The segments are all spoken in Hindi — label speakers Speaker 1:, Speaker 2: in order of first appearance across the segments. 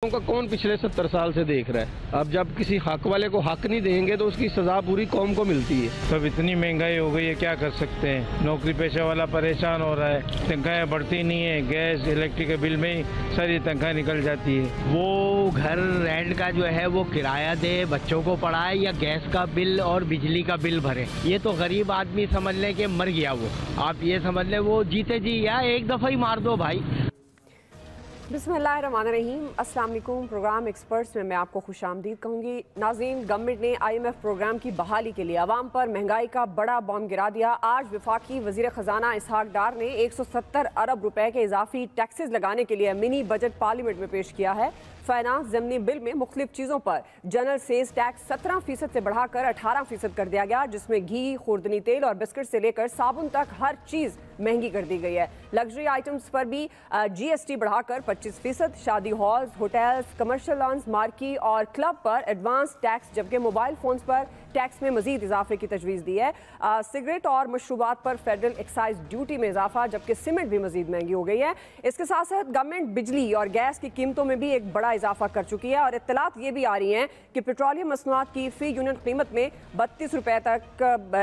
Speaker 1: का कौन पिछले 70 साल से देख रहा है। अब जब किसी हक वाले को हक नहीं देंगे तो उसकी सजा पूरी कौम को मिलती है।
Speaker 2: सब इतनी महंगाई हो गई है, क्या कर सकते हैं। नौकरी पेशा वाला परेशान हो रहा है, तनख्वाहें बढ़ती नहीं है, गैस इलेक्ट्रिक के बिल में ही सारी तनख्वाह निकल जाती है।
Speaker 3: वो घर रेंट का जो है वो किराया दे, बच्चों को पढ़ाए या गैस का बिल और बिजली का बिल भरे। ये तो गरीब आदमी समझ लें कि मर गया वो। आप ये समझ लें वो जीते जी या एक दफा ही मार दो भाई।
Speaker 4: बिस्मिल्लाहिर्रहमानिर्रहीम। अस्सलाम वालेकुम। प्रोग्राम एक्सपर्ट्स में मैं आपको खुशामदीद कहूँगी। नाज़रीन, गवर्नमेंट ने IMF प्रोग्राम की बहाली के लिए आवाम पर महंगाई का बड़ा बॉम्ब गिरा दिया। आज वफाकी वज़ीर ख़जाना इसहाक डार ने 170 अरब रुपए के इजाफी टैक्सेस लगाने के लिए मिनी बजट पार्लियामेंट में पेश किया है। फाइनेंस ज़मीनी बिल में मुख्तलिफ चीज़ों पर जनरल सेल्स टैक्स 17% से बढ़ाकर 18% कर दिया गया, जिसमें घी, खुर्दनी तेल और बिस्किट से लेकर साबुन तक हर चीज़ महंगी कर दी गई है। लग्जरी आइटम्स पर भी GST बढ़ाकर 25%, शादी halls, hotels, commercial lawns, marquee और क्लब पर एडवांस टैक्स, जबकि मोबाइल फोन्स पर टैक्स में मजीद इजाफे की तजवीज़ दी है। सिगरेट और मशरूबात पर फेडरल एक्साइज ड्यूटी में इजाफा, जबकि सीमेंट भी मजीद महंगी हो गई है। इसके साथ साथ गवर्नमेंट बिजली और गैस की कीमतों में भी एक बड़ा इजाफा कर चुकी है और इत्तलात ये भी आ रही हैं कि पेट्रोलियम मसनूआत की फी यूनिट कीमत में 32 रुपए तक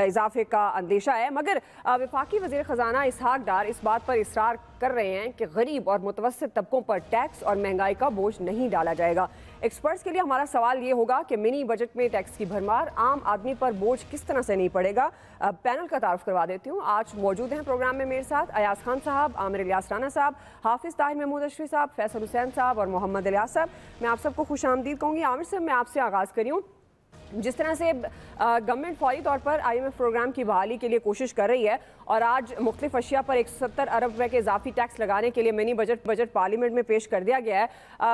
Speaker 4: इजाफे का अंदेशा है। मगर वफाकी वज़ीर ख़जाना इसहाक डार इस बात पर इसरार कर रहे हैं कि गरीब और मुतवस्सित तबकों पर टैक्स और महंगाई का बोझ नहीं डाला जाएगा। एक्सपर्ट्स के लिए हमारा सवाल ये होगा कि मिनी बजट में टैक्स की भरमार आम आदमी पर बोझ किस तरह से नहीं पड़ेगा। पैनल का तारुफ करवा देती हूँ। आज मौजूद हैं प्रोग्राम में मेरे साथ अयाज खान साहब, आमिर इलियास राना साहब, हाफिज़ ताहिर महमूद अशरी साहब, फैसल हुसैन साहब और मोहम्मद इलियास साहब। मैं आप सबको खुशामदीद कहूँगी। आमिर साहब, मैं आपसे आगाज़ करी हूँ। जिस तरह से गवर्नमेंट फौरी तौर पर IMF प्रोग्राम की बहाली के लिए कोशिश कर रही है और आज मुख्तलिफ अशिया पर 170 अरब रुपए के इजाफी टैक्स लगाने के लिए मिनी बजट पार्लियामेंट में पेश कर दिया गया है।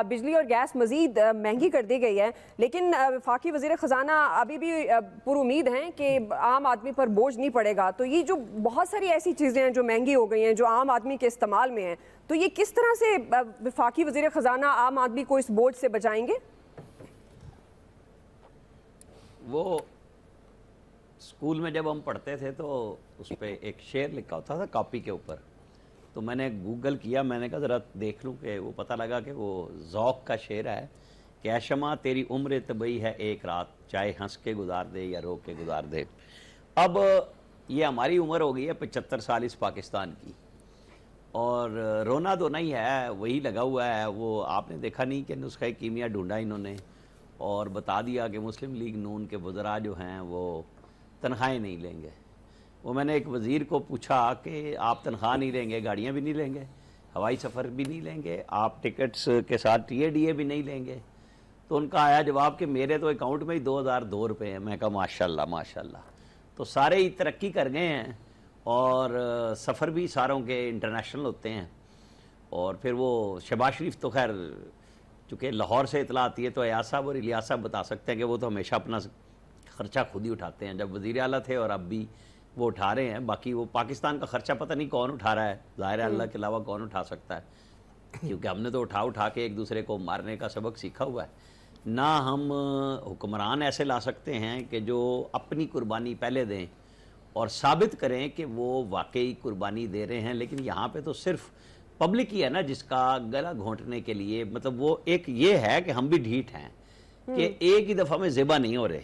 Speaker 4: बिजली और गैस मजीद महंगी कर दी गई है, लेकिन वफाकी वज़ीर ख़जाना अभी भी पुरुमीद हैं कि आम आदमी पर बोझ नहीं पड़ेगा। तो ये जो बहुत सारी ऐसी चीज़ें हैं जो महंगी हो गई हैं, जो आम आदमी के इस्तेमाल में हैं, तो ये किस तरह से वफाकी वज़ीर ख़जाना आम आदमी को इस बोझ से बचाएंगे?
Speaker 5: वो स्कूल में जब हम पढ़ते थे तो उस पर एक शेर लिखा होता था कॉपी के ऊपर, तो मैंने गूगल किया, मैंने कहा ज़रा देख लूँ कि वो पता लगा कि वो ज़ौक़ का शेर है कि ऐशमा तेरी उम्र तबई है एक रात, चाहे हंस के गुजार दे या रो के गुजार दे। अब ये हमारी उम्र हो गई है 75 साल इस पाकिस्तान की, और रोना धोना ही है, वही लगा हुआ है। वो आपने देखा नहीं कि नुस्ख़ा कीमिया ढूंढा इन्होंने और बता दिया कि मुस्लिम लीग नून के वज़रा जो हैं वो तनख्वाहें नहीं लेंगे। वो मैंने एक वज़ीर को पूछा कि आप तनख्वाह नहीं लेंगे, गाड़ियाँ भी नहीं लेंगे, हवाई सफ़र भी नहीं लेंगे, आप टिकट्स के साथ TADA भी नहीं लेंगे, तो उनका आया जवाब कि मेरे तो अकाउंट में ही 2002 रुपये हैं। मैं कहा माशाल्लाह माशाल्लाह। तो सारे ही तरक्की कर गए हैं और सफ़र भी सारों के इंटरनेशनल होते हैं। और फिर वो शहबाज शरीफ तो खैर चूँकि लाहौर से इतला आती है तो अयाज साहब और इलियास साहब बता सकते हैं कि वो तो हमेशा अपना ख़र्चा खुद ही उठाते हैं, जब वज़ीर आला थे और अब भी वो उठा रहे हैं। बाकी वो पाकिस्तान का ख़र्चा पता नहीं कौन उठा रहा है, ज़ाहिर है अल्लाह के अलावा कौन उठा सकता है, क्योंकि हमने तो उठा के एक दूसरे को मारने का सबक सीखा हुआ है। ना हम हुक्मरान ऐसे ला सकते हैं कि जो अपनी कुर्बानी पहले दें और साबित करें कि वो वाकई कुर्बानी दे रहे हैं, लेकिन यहाँ पर तो सिर्फ़ पब्लिक ही है ना जिसका गला घोंटने के लिए, मतलब वो एक ये है कि हम भी ढीठ हैं कि एक ही दफ़ा में ज़िबा नहीं हो रहे।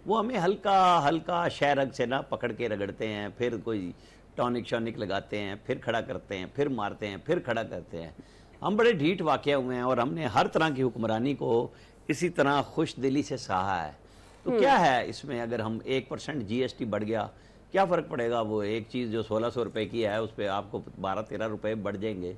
Speaker 5: वो हमें हल्का हल्का शहरग से ना पकड़ के रगड़ते हैं, फिर कोई टॉनिक शॉनिक लगाते हैं, फिर खड़ा करते हैं, फिर मारते हैं, फिर खड़ा करते हैं। हम बड़े ढीठ वाक़या हुए हैं और हमने हर तरह की हुक्मरानी को इसी तरह खुश दिली से सहा है। तो क्या है इसमें, अगर हम 1% GST बढ़ गया क्या फ़र्क पड़ेगा। वो एक चीज़ जो 1600 रुपये की है उस पर आपको 12-13 रुपये बढ़ जाएंगे।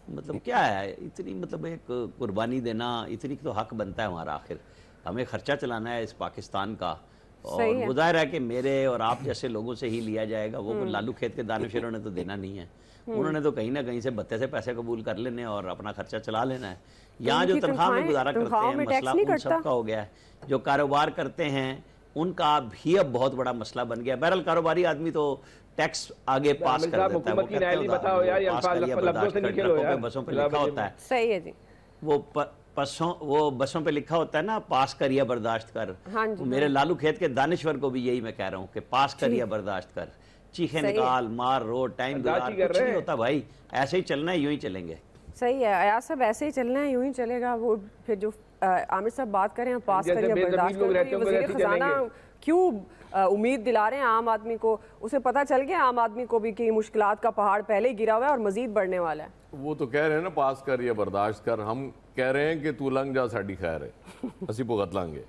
Speaker 5: मतलब क्या है इतनी, मतलब एक कुर्बानी देना, इतनी तो हक बनता है हमारा। आखिर हमें ख़र्चा चलाना है इस पाकिस्तान का, और वो ज़ाहिर है कि मेरे और आप जैसे लोगों से ही लिया जाएगा। वो लालू खेत के दानिशरों ने तो देना नहीं है, उन्होंने तो कहीं ना कहीं से भत्ते से पैसे कबूल कर लेने और अपना खर्चा चला लेना है। यहाँ जो तनख्वाह में गुजारा करते हैं मसला उन सबका हो गया है। जो कारोबार करते हैं उनका भी अब बहुत बड़ा मसला बन गया। बहरहाल कारोबारी आदमी तो टैक्स आगे पास कर देता है, वो कहते हैं बसों पे लिखा होता है,
Speaker 4: सही है जी,
Speaker 5: वो बसों पे लिखा होता है ना, पास कर या बर्दाश्त कर।
Speaker 4: हाँ
Speaker 5: तो मेरे लालू खेत के दानिश्वर को भी यही मैं कह रहा हूँ कि पास कर या बर्दाश्त कर, चीखे निकाल, मार, रोड, टाइम गुजार, कुछ नहीं होता भाई, ऐसे ही चलना है, यूं ही चलेंगे।
Speaker 4: सही है अयाज साहब, ऐसे ही चलना है, यूं ही चलेगा। वो फिर जो आमिर साहब बात करें पास करें या बर्दाश्त करें, वज़ीर ख़ज़ाना क्यों उम्मीद दिला रहे हैं आम आदमी को? उसे पता चल गया आम आदमी को भी कि मुश्किलात का पहाड़ पहले ही गिरा हुआ है और मजीद बढ़ने वाला है।
Speaker 6: वो तो कह रहे हैं ना पास कर या बर्दाश्त कर, हम कह रहे हैं कि तू लंघ जा साड़ी खैर है, असी भुगत लांगे।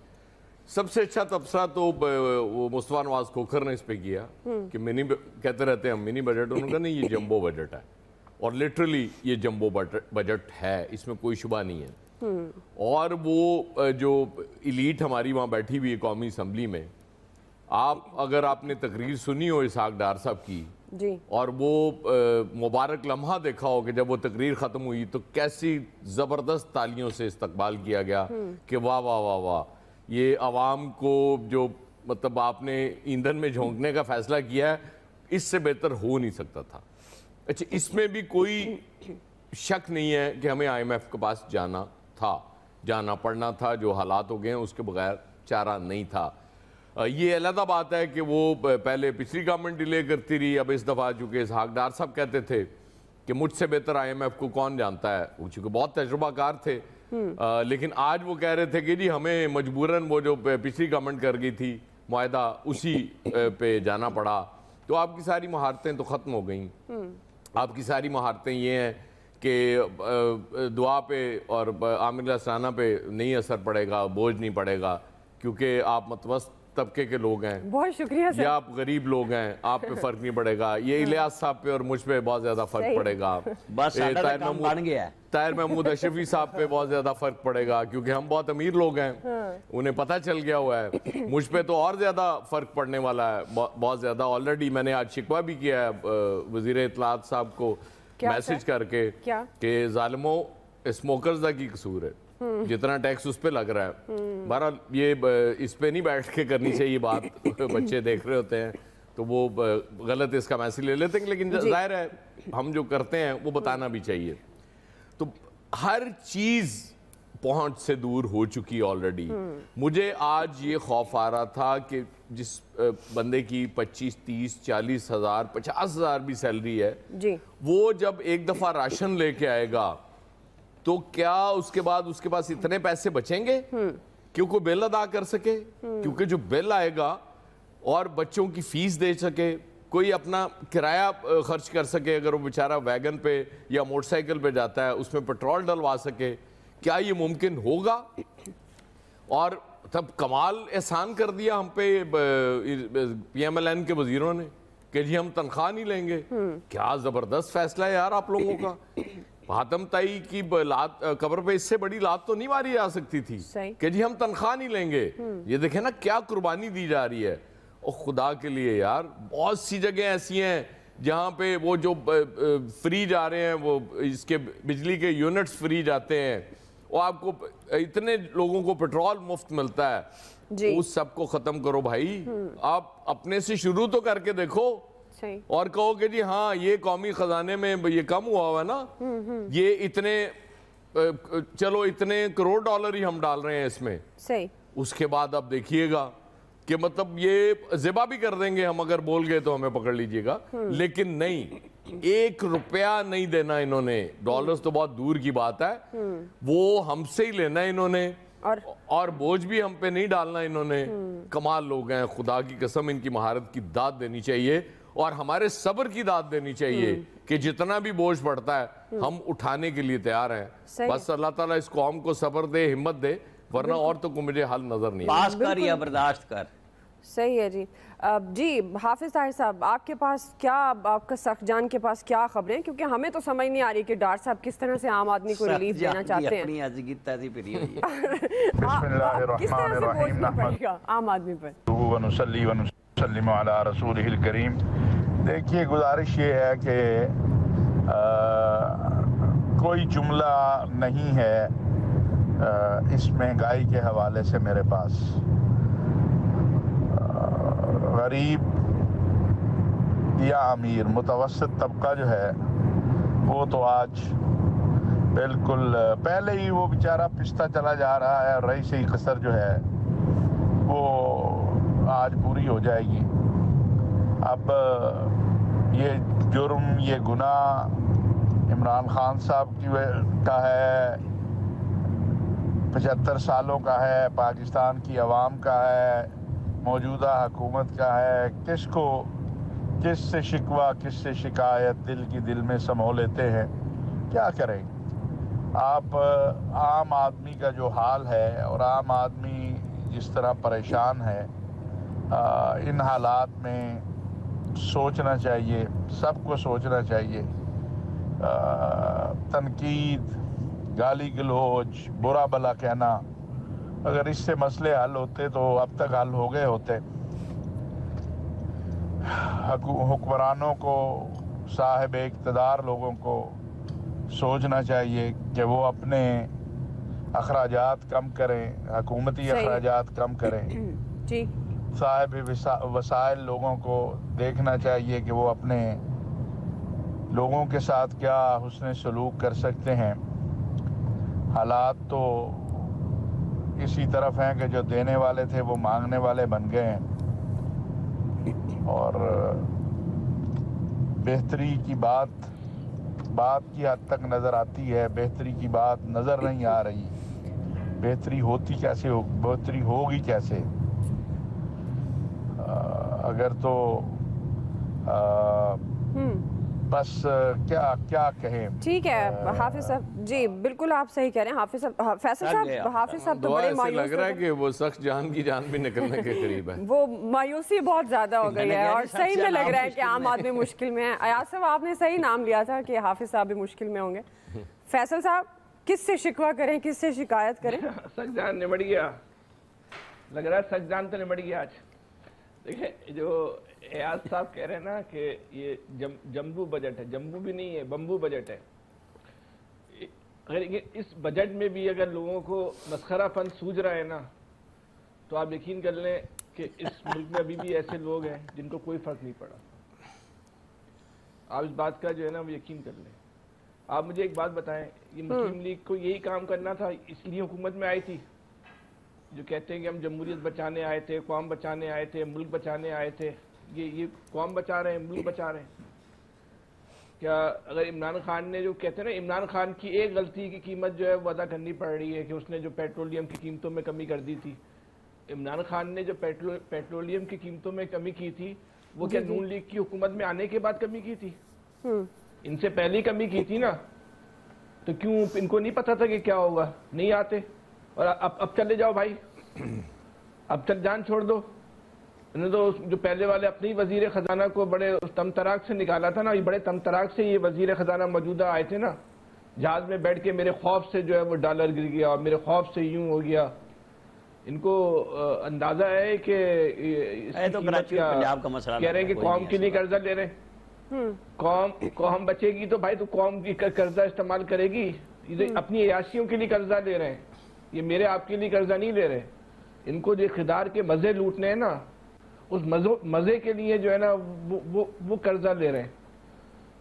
Speaker 6: सबसे अच्छा तबसरा तो वो मुस्तफा नवाज खोखर ने इस पे किया कि मिनी, कहते रहते हैं हम मिनी बजट, उन्होंने कहा नहीं ये जंबो बजट है, और लिटरली ये जंबो बजट है, इसमें कोई शुबा नहीं है। और वो जो इलीट हमारी वहाँ बैठी हुई है कौमी असम्बली में, आप अगर आपने तकरीर सुनी हो इसहाक डार साहब की
Speaker 4: जी, और
Speaker 6: वो मुबारक लम्हा देखा हो कि जब वो तकरीर ख़त्म हुई तो कैसी ज़बरदस्त तालियों से इस्तकबाल किया गया कि वाह वाह वाह वाह, ये आवाम को जो मतलब आपने ईंधन में झोंकने का फैसला किया है, इससे बेहतर हो नहीं सकता था। अच्छा, इसमें भी कोई शक नहीं है कि हमें IMF के पास जाना था, जाना पड़ना था, जो हालात हो गए हैं उसके बगैर चारा नहीं था। ये अलग बात है कि वो पहले पिछली गवर्नमेंट डिले करती रही, अब इस दफ़ा चूँकि इसहाक डार साहब कहते थे कि मुझसे बेहतर IMF को कौन जानता है, वो चूँकि बहुत तजुर्बाकार थे, लेकिन आज वो कह रहे थे कि जी हमें मजबूरन वो जो पिछली गवर्नमेंट कर गई थी मुआहदा, उसी पे जाना पड़ा। तो आपकी सारी महारतें तो ख़त्म हो गई। आपकी सारी महारतें ये हैं कि दुआ पे और आमिर असराना पे नहीं असर पड़ेगा, बोझ नहीं पड़ेगा, क्योंकि आप मतवस्त तबके के लोग हैं।
Speaker 4: बहुत शुक्रिया सर।
Speaker 6: या आप गरीब लोग हैं, आप पे फर्क नहीं पड़ेगा। ये इलियास साहब पे और मुझ पे बहुत ज्यादा फर्क पड़ेगा।
Speaker 5: बस ताहिर महमूद अशरफी साहब पे बहुत ज्यादा फर्क पड़ेगा, क्योंकि हम बहुत अमीर लोग हैं, उन्हें पता चल गया हुआ है। मुझ पे तो और ज्यादा फर्क पड़ने वाला है, बहुत ज्यादा। ऑलरेडी मैंने आज शिकवा भी किया है वजीर इत्तलात साहब को मैसेज करके कि जालिमों स्मोकर्स का की कसूर है, जितना टैक्स उस पे लग रहा है। बहरहाल ये इस पे नहीं बैठ के करनी चाहिए बात, बच्चे देख रहे होते हैं तो वो गलत इसका मैसेज ले लेते हैं, लेकिन जाहिर है हम जो करते हैं वो बताना भी चाहिए। तो हर चीज पहुंच से दूर हो चुकी है ऑलरेडी। मुझे आज ये खौफ आ रहा था कि जिस बंदे की 25, 30, 40 हजार, 50 हजार भी सैलरी है
Speaker 4: जी, वो
Speaker 6: जब एक दफा राशन लेके आएगा तो क्या उसके बाद उसके पास इतने पैसे बचेंगे कि कोई बिल अदा कर सके? क्योंकि जो बिल आएगा और बच्चों की फीस दे सके, कोई अपना किराया खर्च कर सके, अगर वो बेचारा वैगन पे या मोटरसाइकिल पे जाता है उसमें पेट्रोल डलवा सके, क्या ये मुमकिन होगा? और तब कमाल एहसान कर दिया हम पे PMLN के वजीरों ने कि जी हम तनख्वाह नहीं लेंगे। क्या जबरदस्त फैसला है यार आप लोगों का। हातम ताई की लात कब्र पे इससे बड़ी लात तो नहीं मारी जा सकती थी कि जी हम तनख्वाह नहीं लेंगे। ये देखे ना क्या कुर्बानी दी जा रही है। और खुदा के लिए यार, बहुत सी जगह ऐसी हैं जहाँ पे वो जो फ्री जा रहे हैं, वो इसके बिजली के यूनिट्स फ्री जाते हैं, और आपको इतने लोगों को पेट्रोल मुफ्त मिलता है। उस सब को खत्म करो भाई। आप अपने से शुरू तो करके देखो और कहो कि जी हाँ ये कौमी खजाने में ये कम हुआ हुआ ना, ये इतने चलो इतने करोड़ डॉलर ही हम डाल रहे हैं इसमें।
Speaker 4: सही।
Speaker 6: उसके बाद आप देखिएगा कि मतलब ये ज़िबा भी कर देंगे हम, अगर बोल गए तो हमें पकड़ लीजिएगा। लेकिन नहीं, 1 रुपया नहीं देना इन्होंने। डॉलर्स तो बहुत दूर की बात है, वो हमसे ही लेना इन्होंने, और बोझ भी हम पे नहीं डालना इन्होंने। कमाल लोग हैं, खुदा की कसम इनकी महारत की दाद देनी चाहिए और हमारे सब्र की दाद देनी चाहिए कि जितना भी बोझ पड़ता है हम उठाने के लिए तैयार हैं। बस अल्लाह ताला इस कौम को सब्र दे, हिम्मत दे, वरना और तो मुझे हल नजर नहीं।
Speaker 5: पास कर या बर्दाश्त कर।
Speaker 4: सही है जी। जी हाफिज ताहिर साहब, आपके पास क्या, आपका सख्जान के पास क्या खबरें? क्योंकि हमें तो समझ नहीं आ रही कि डार साहब किस तरह से आम आदमी को रिलीफ देना चाहते हैं। किस तरह से बोझ नहीं पड़ेगा आम आदमी पर?
Speaker 7: देखिए, गुजारिश ये है कि कोई जुमला नहीं है इस महंगाई के हवाले से मेरे पास। गरीब या अमीर, मुतवस्सित तबका जो है वो तो आज बिल्कुल, पहले ही वो बेचारा पिसता चला जा रहा है, और रही से कसर जो है वो आज पूरी हो जाएगी। अब ये जुर्म, ये गुनाह इमरान खान साहब का है, 75 सालों का है, पाकिस्तान की आवाम का है, मौजूदा हुकूमत का है। किससे शिकवा, किससे शिकायत दिल की दिल में समो लेते हैं। क्या करें आप, आम आदमी का जो हाल है और आम आदमी जिस तरह परेशान है, इन हालात में सोचना चाहिए, सबको सोचना चाहिए। तनकीद, गाली गलौज, बुरा भला कहना, अगर इससे मसले हल होते तो अब तक हल हो गए होते। हुक्मरानों को, साहिब इक़्तिदार लोगों को सोचना चाहिए कि वो अपने अखराजात कम करें, हुकूमती अखराजात कम करें।
Speaker 4: जी।
Speaker 7: साहिब वसाइल लोगों को देखना चाहिए कि वो अपने लोगों के साथ क्या हुस्न सलूक कर सकते हैं। हालात तो इसी तरफ हैं कि जो देने वाले थे वो मांगने वाले बन गए हैं, और बेहतरी की बात की हद तक नज़र आती है, बेहतरी की बात नज़र नहीं आ रही। बेहतरी होती कैसे हो, बेहतरी होगी कैसे? अगर तो बस क्या कहें।
Speaker 4: ठीक है हाफिज साहब जी, बिल्कुल आप सही कह रहे हैं। हाफिज साहब, फैसल साहब, हाफिज साहब तो बड़े मायूस
Speaker 6: लग रहा है कि वो शख्स जान की जान भी निकलने के करीब है।
Speaker 4: वो मायूसी बहुत ज्यादा हो गई है और सही में लग रहा है कि आम आदमी मुश्किल में है। अयाज साहब आपने सही नाम लिया था कि हाफिज साहब भी मुश्किल में होंगे। फैसल साहब, किससे शिकवा करें, किससे शिकायत करें?
Speaker 1: सच जान निमट गया, लग रहा है सच जान तो निमट गया आज। देखिए जो एयाज साहब कह रहे हैं ना कि ये जम्बू बजट है, जम्बू भी नहीं है, बम्बू बजट है। अगर इस बजट में भी अगर लोगों को मस्खरापन सूझ रहा है ना, तो आप यकीन कर लें कि इस मुल्क में अभी भी ऐसे लोग हैं जिनको कोई फर्क नहीं पड़ा। आप इस बात का जो है ना वो यकीन कर लें। आप मुझे एक बात बताएं, ये मुस्लिम लीग को यही काम करना था, इसलिए हुकूमत में आई थी? जो कहते हैं कि हम जमहूरियत बचाने आए थे, कौम बचाने आए थे, मुल्क बचाने आए थे, ये कौम बचा रहे हैं, मुल्क बचा रहे हैं क्या? अगर इमरान खान ने, जो कहते हैं ना, इमरान खान की एक गलती की कीमत जो है वो अदा करनी पड़ रही है कि उसने जो पेट्रोलियम की कीमतों में कमी कर दी थी। इमरान खान ने जो पेट्रोलियम की कीमतों में कमी की थी, वो क्या नून लीग की हुकूमत में आने के बाद कमी की थी? इनसे पहले ही कमी की थी ना, तो क्यों इनको नहीं पता था कि क्या होगा? नहीं आते। और अब चले जाओ भाई, अब जान छोड़ दो। इन्होंने तो जो पहले वाले अपने ही वजीर खजाना को बड़े तमतराक से निकाला था ना, ये बड़े तमतराक से ये वजीर खजाना मौजूदा आए थे ना, जहाज में बैठ के मेरे खौफ से जो है वो डॉलर गिर गया और मेरे खौफ से यूं हो गया। इनको अंदाजा है कि
Speaker 5: तो पंजाब का मसला
Speaker 1: कह रहे हैं कि कौम के लिए कर्जा ले रहे हैं, कौम बचेगी तो भाई तो कौम की कर्जा इस्तेमाल करेगी। अपनी अयाशियों के लिए कर्जा ले रहे हैं, ये मेरे आपके लिए कर्जा नहीं ले रहे। इनको जो इक़्तिदार के मजे लूटने हैं ना, उस मजे के लिए जो है ना वो कर्जा ले रहे हैं।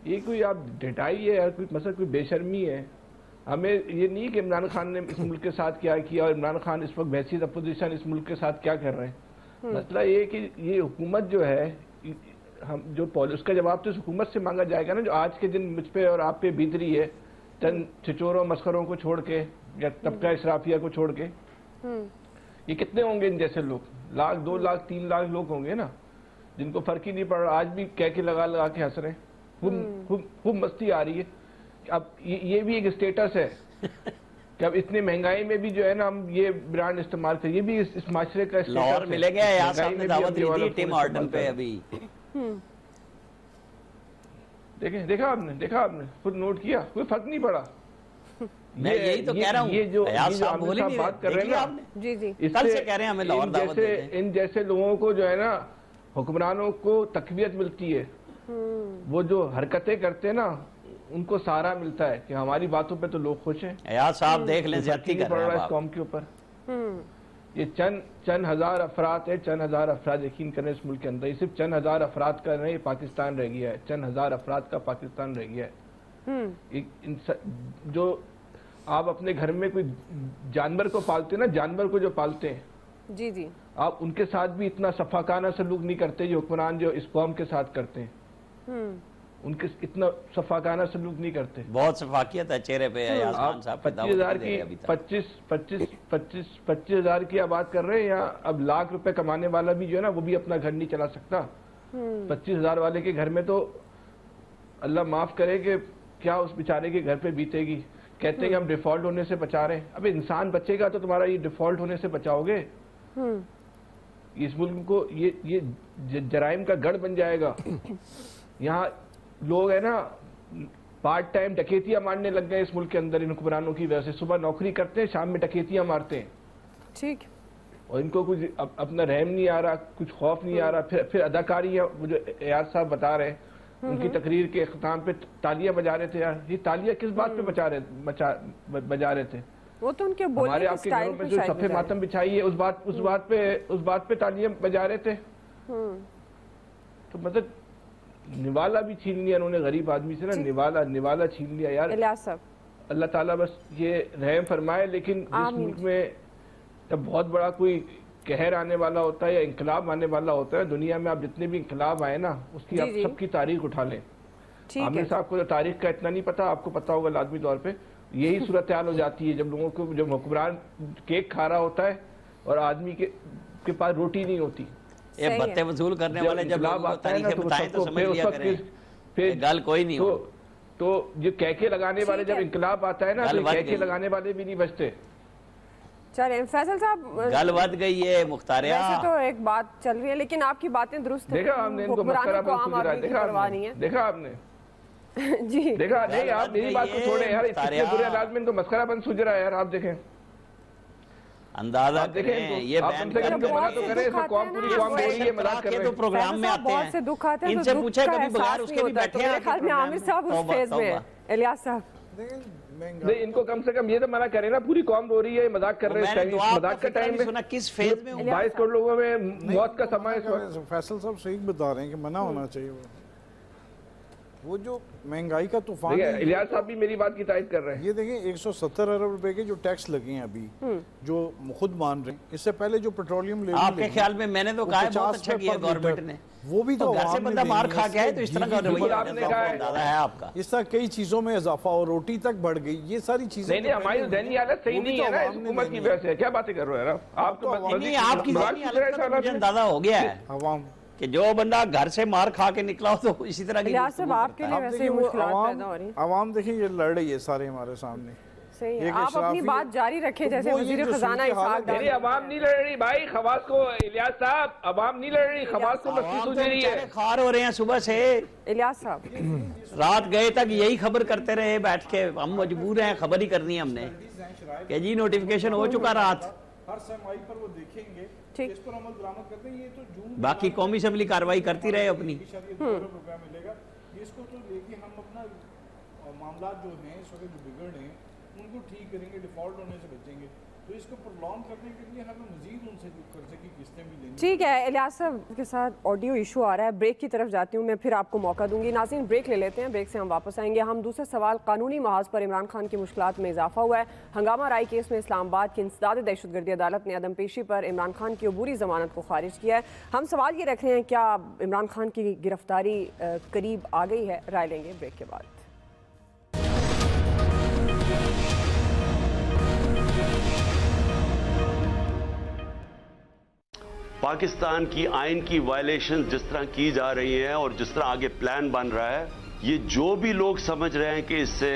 Speaker 1: ये कोई आप ढिठाई है या कोई मतलब कोई बेशर्मी है? हमें ये नहीं कि इमरान खान ने इस मुल्क के साथ क्या किया और इमरान खान इस वक्त बहसीत अपोजिशन इस मुल्क के साथ क्या कर रहे हैं। मसला ये कि ये हुकूमत जो है, हम जो उसका जवाब तो इस हुकूमत से मांगा जाएगा ना, जो आज के दिन मुझ पे और आप पे बीत रही है, चंद छिचोरों मस्खरों को छोड़ के या तबका इसराफिया को छोड़ के। ये कितने होंगे इन जैसे लोग? 1 लाख, 2 लाख, 3 लाख लोग होंगे ना, जिनको फर्क ही नहीं पड़ रहा। आज भी कह के लगा के हंस रहे हैं, खूब मस्ती आ रही है। अब ये भी एक स्टेटस है कि अब इतनी महंगाई में भी जो है ना हम ये ब्रांड इस्तेमाल करें, ये भी इस माशरे का
Speaker 5: लाहौर मिलेगा यार, सामने दावत दी थी टिम हॉर्टन पे अभी।
Speaker 1: देखा आपने खुद नोट किया, कोई फर्क नहीं पड़ा।
Speaker 5: मैं यही तो कह रहा हूँ,
Speaker 1: ये जो बात कर रहे हैं ना,
Speaker 4: जी
Speaker 5: कल से कह रहे हैं हमें लाहौर दावत देते हैं।
Speaker 1: इन जैसे लोगों को जो है ना, हुक्मरानों को तकवीयत मिलती है, वो जो हरकतें करते हैं ना उनको सहारा मिलता है कि हमारी बातों पे तो लोग खुश हैं।
Speaker 5: यार साहब देख लें, ज्यादती कर रहे हैं
Speaker 1: इस कौम के ऊपर। ये चंद हजार अफराद है, चंद हजार अफराद यकीन करें इस मुल्क के अंदर, ये सिर्फ चंद हजार अफराद का नहीं, पाकिस्तान रह गया है। चंद हजार अफराद का पाकिस्तान रह गया है। जो आप अपने घर में कोई जानवर को पालते हैं ना, जानवर को जो पालते हैं,
Speaker 4: जी
Speaker 1: आप उनके साथ भी इतना सफाकाना सलूक नहीं करते जो हुक्मरान जो इस कौम के साथ करते हैं। उनके इतना सफाकाना सलूक नहीं करते।
Speaker 5: बहुत सफाकियत है चेहरे पे अयाज खान साहब।
Speaker 1: 25,000 की 25,000 की आप बात कर रहे हैं, या अब लाख रुपए कमाने वाला भी जो है ना वो भी अपना घर नहीं चला सकता। 25,000 वाले के घर में तो अल्लाह माफ करे कि क्या उस बेचारे के घर पे बीतेगी। कहते हैं कि हम डिफॉल्ट होने से बचा रहे हैं। अब इंसान बचेगा तो तुम्हारा ये डिफॉल्ट होने से बचाओगे। इस मुल्क को ये जराइम का गढ़ बन जाएगा। यहाँ लोग है ना पार्ट टाइम डकैतियां मारने लग गए इस मुल्क के अंदर इन हुक्मरानों की वजह से। सुबह नौकरी करते हैं, शाम में डकैतियां मारते हैं।
Speaker 4: ठीक।
Speaker 1: और इनको कुछ अपना रहम नहीं आ रहा, कुछ खौफ नहीं आ रहा। फिर अदाकारी है, वो जो एयाज साहब बता रहे हैं, उनकी तकरीर के अख्ताम पे तालियां बजा रहे थे। यार ये तालियां किस बात पे बजा रहे थे?
Speaker 4: वो तो उनके बोलने
Speaker 1: हमारे आपके घरों में जो सफे मातम बिछाई है उस बात पे तालियां बजा रहे थे। तो मतलब निवाला भी छीन लिया उन्होंने गरीब आदमी से ना, निवाला छीन लिया यार। अल्लाह ताला बस ये रहम फरमाए। लेकिन इस मुल्क में जब बहुत बड़ा कोई कहर आने वाला होता है या इंकलाब आने वाला होता है, दुनिया में आप जितने भी इंकलाब आए ना उसकी आप सबकी तारीख उठा लें। आमिर साहब को तो तारीख का इतना नहीं पता, आपको पता होगा लाजमी तौर पे। यही सूरत हाल हो जाती है जब लोगों को, जब हुक्मरान केक खा रहा होता है और आदमी के पास रोटी नहीं होती।
Speaker 5: ये बत्ते वसूल करने वाले जब लोगों को तारीखें बताएं तो समझ लिया करें, फिर गल कोई नहीं हो।
Speaker 1: तो ये कहके लगाने वाले जब इंकलाब आता है ना तो कहके लगाने वाले भी नहीं बचते।
Speaker 4: चलिए फैसल साहब,
Speaker 5: गल बद गई है मुख्तारिया।
Speaker 4: वैसे तो एक बात चल रही है लेकिन आपकी बातें दुरुस्त हैं।
Speaker 1: देखा हमने इनको मस्करा बन सुझा रहा है, देखा आपने
Speaker 4: जी
Speaker 1: देखा नहीं, आप मेरी बात को छोड़े यार, इतने बुरे हालात में इनको मस्करा बन सूझ रहा है यार। आप देखें,
Speaker 5: अंदाजा करें, ये बैन
Speaker 1: मना तो करें, इसमें कौम पूरी कौम हो रही है, मजाक कर रहे हैं।
Speaker 5: तो प्रोग्राम में आते
Speaker 4: बहुत से दुख आते हैं,
Speaker 5: इनसे पूछे कभी बगैर उसके भी बैठे हैं।
Speaker 4: ख्याल में आमिर साहब उस फेज में हैं। इलियास साहब
Speaker 1: नहीं, इनको कम से कम ये तो मना करें ना, पूरी कौम रो रही है, मजाक कर रहे हैं। मजाक का टाइम में
Speaker 5: सुना किस फेज में
Speaker 1: 22 करोड़ लोगों में मौत का समय।
Speaker 8: फैसल साहब सही बता रहे हैं कि मना होना चाहिए। वो जो महंगाई का तूफान है,
Speaker 1: इलियास साहब भी मेरी बात की तायद कर रहे हैं।
Speaker 8: ये देखें 170 अरब रुपए के जो टैक्स लगे हैं अभी, जो खुद मान रहे हैं, इससे पहले जो पेट्रोलियम ले
Speaker 5: आपके ख्याल में, मैंने तो कहा बहुत अच्छा किया गवर्नमेंट ने,
Speaker 8: वो भी तो
Speaker 5: घर से बंदा मार खा गया है तो इस तरह का रवैया है आपका।
Speaker 8: इस तरह कई चीजों में इजाफा और रोटी तक बढ़ गई, ये सारी चीजें
Speaker 1: नहीं, हमारी दैनिक हालत सही नहीं है ना हुकूमत की वजह से। क्या बातें कर रहे हो यार आप? तो
Speaker 5: आपकी अंदाजा हो गया है
Speaker 8: अवाम
Speaker 5: कि जो बंदा घर से मार खा के निकला हो तो इसी तरह की
Speaker 4: आपके लिए वैसे मुश्किलात पैदा हो रही हैं।
Speaker 8: अवाम देखिए ये लड़ रही है सारे हमारे सामने।
Speaker 4: सही है, आप अपनी बात जारी रखें जैसे वजीर खजाना इसहाक डार।
Speaker 1: अवाम नहीं लड़ रही भाई, खवास को, इलियास साहब अवाम नहीं लड़ रही, खवास को मस्ती सूझ रही है।
Speaker 5: खार हो रहे हैं सुबह से।
Speaker 4: इलियास साहब
Speaker 5: रात गए तक यही खबर करते रहे बैठ के, हम मजबूर हैं, खबर ही करनी है हमने कि जी नोटिफिकेशन हो चुका रात।
Speaker 8: हर समाई पर वो देखेंगे, इस पर अमल दरामद करते हैं। ये तो जून
Speaker 5: बाकी कौमी असेंबली कार्रवाई करती रहे अपनी।
Speaker 8: प्रोग्राम मिलेगा, इसको तो लेके हम अपना मामला जो हैं इस वक्त जो बिगड़ रहे हैं उनको ठीक करेंगे, डिफॉल्ट होने से बचेंगे। तो इसको प्रोलॉन्ग करने के लिए हमें मजीद उनसे जो कर्जे की किस्तें भी लेंगे।
Speaker 4: ठीक है, इलियास साहब के साथ ऑडियो इशू आ रहा है, ब्रेक की तरफ जाती हूँ मैं, फिर आपको मौका दूंगी। नाज़रीन ब्रेक ले लेते हैं, ब्रेक से हम वापस आएंगे। हम दूसरे सवाल, कानूनी महाज पर इमरान खान की मुश्किलात में इजाफा हुआ है। हंगामा राय केस में इस्लामाबाद की इंसदाद दहशतगर्दी अदालत ने अदम पेशी पर इमरान खान की अबूरी जमानत को खारिज किया है। हम सवाल ये रख रहे हैं, क्या इमरान खान की गिरफ्तारी करीब आ गई है? राय लेंगे ब्रेक के बाद।
Speaker 9: पाकिस्तान की आइन की वायलेशन जिस तरह की जा रही है और जिस तरह आगे प्लान बन रहा है, ये जो भी लोग समझ रहे हैं कि इससे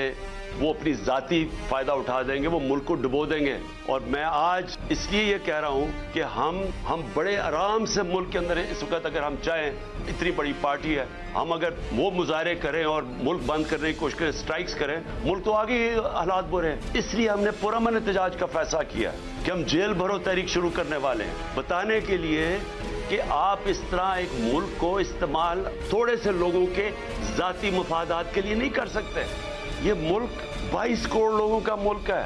Speaker 9: वो अपनी जाती फायदा उठा देंगे, वो मुल्क को डुबो देंगे। और मैं आज इसलिए ये कह रहा हूं कि हम बड़े आराम से मुल्क के अंदर हैं इस वक्त। अगर हम चाहें, इतनी बड़ी पार्टी है, हम अगर वो मुजाहरे करें और मुल्क बंद करने की कोशिश करें, स्ट्राइक्स करें, मुल्क तो आगे हालात बुरे हैं। इसलिए हमने पुरअमन एहतजाज का फैसला किया कि हम जेल भरो तहरीक शुरू करने वाले हैं, बताने के लिए कि आप इस तरह एक मुल्क को इस्तेमाल थोड़े से लोगों के जाती मफादात के लिए नहीं कर सकते। ये मुल्क 22 करोड़ लोगों का मुल्क है।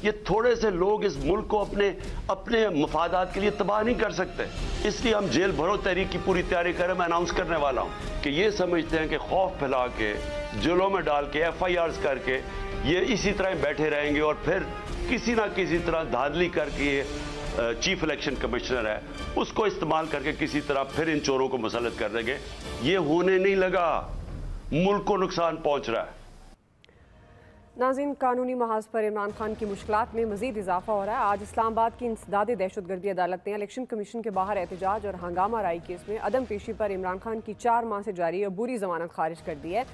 Speaker 9: ये थोड़े से लोग इस मुल्क को अपने मफादात के लिए तबाह नहीं कर सकते। इसलिए हम जेल भरो तहरीक की पूरी तैयारी करें। मैं अनाउंस करने वाला हूं कि ये समझते हैं कि खौफ फैला के, जेलों में डाल के, FIRs करके ये इसी तरह बैठे रहेंगे और फिर किसी ना किसी तरह धांधली करके ये चीफ इलेक्शन कमिश्नर है उसको इस्तेमाल करके किसी तरह फिर इन चोरों को मुसल्लत कर देंगे। ये होने नहीं लगा। मुल्क को नुकसान पहुंच रहा है।
Speaker 4: नाज़रीन, कानूनी महाज पर इमरान खान की मुश्किलात में मजीद इजाफा हो रहा है। आज इस्लामाबाद की इंसदाद दहशतगर्दी अदालत ने इलेक्शन कमीशन के बाहर एहतजाज और हंगामा राई केस में अदम पेशी पर इमरान खान की 4 माह से जारी अबूरी जमानत खारिज कर दी है,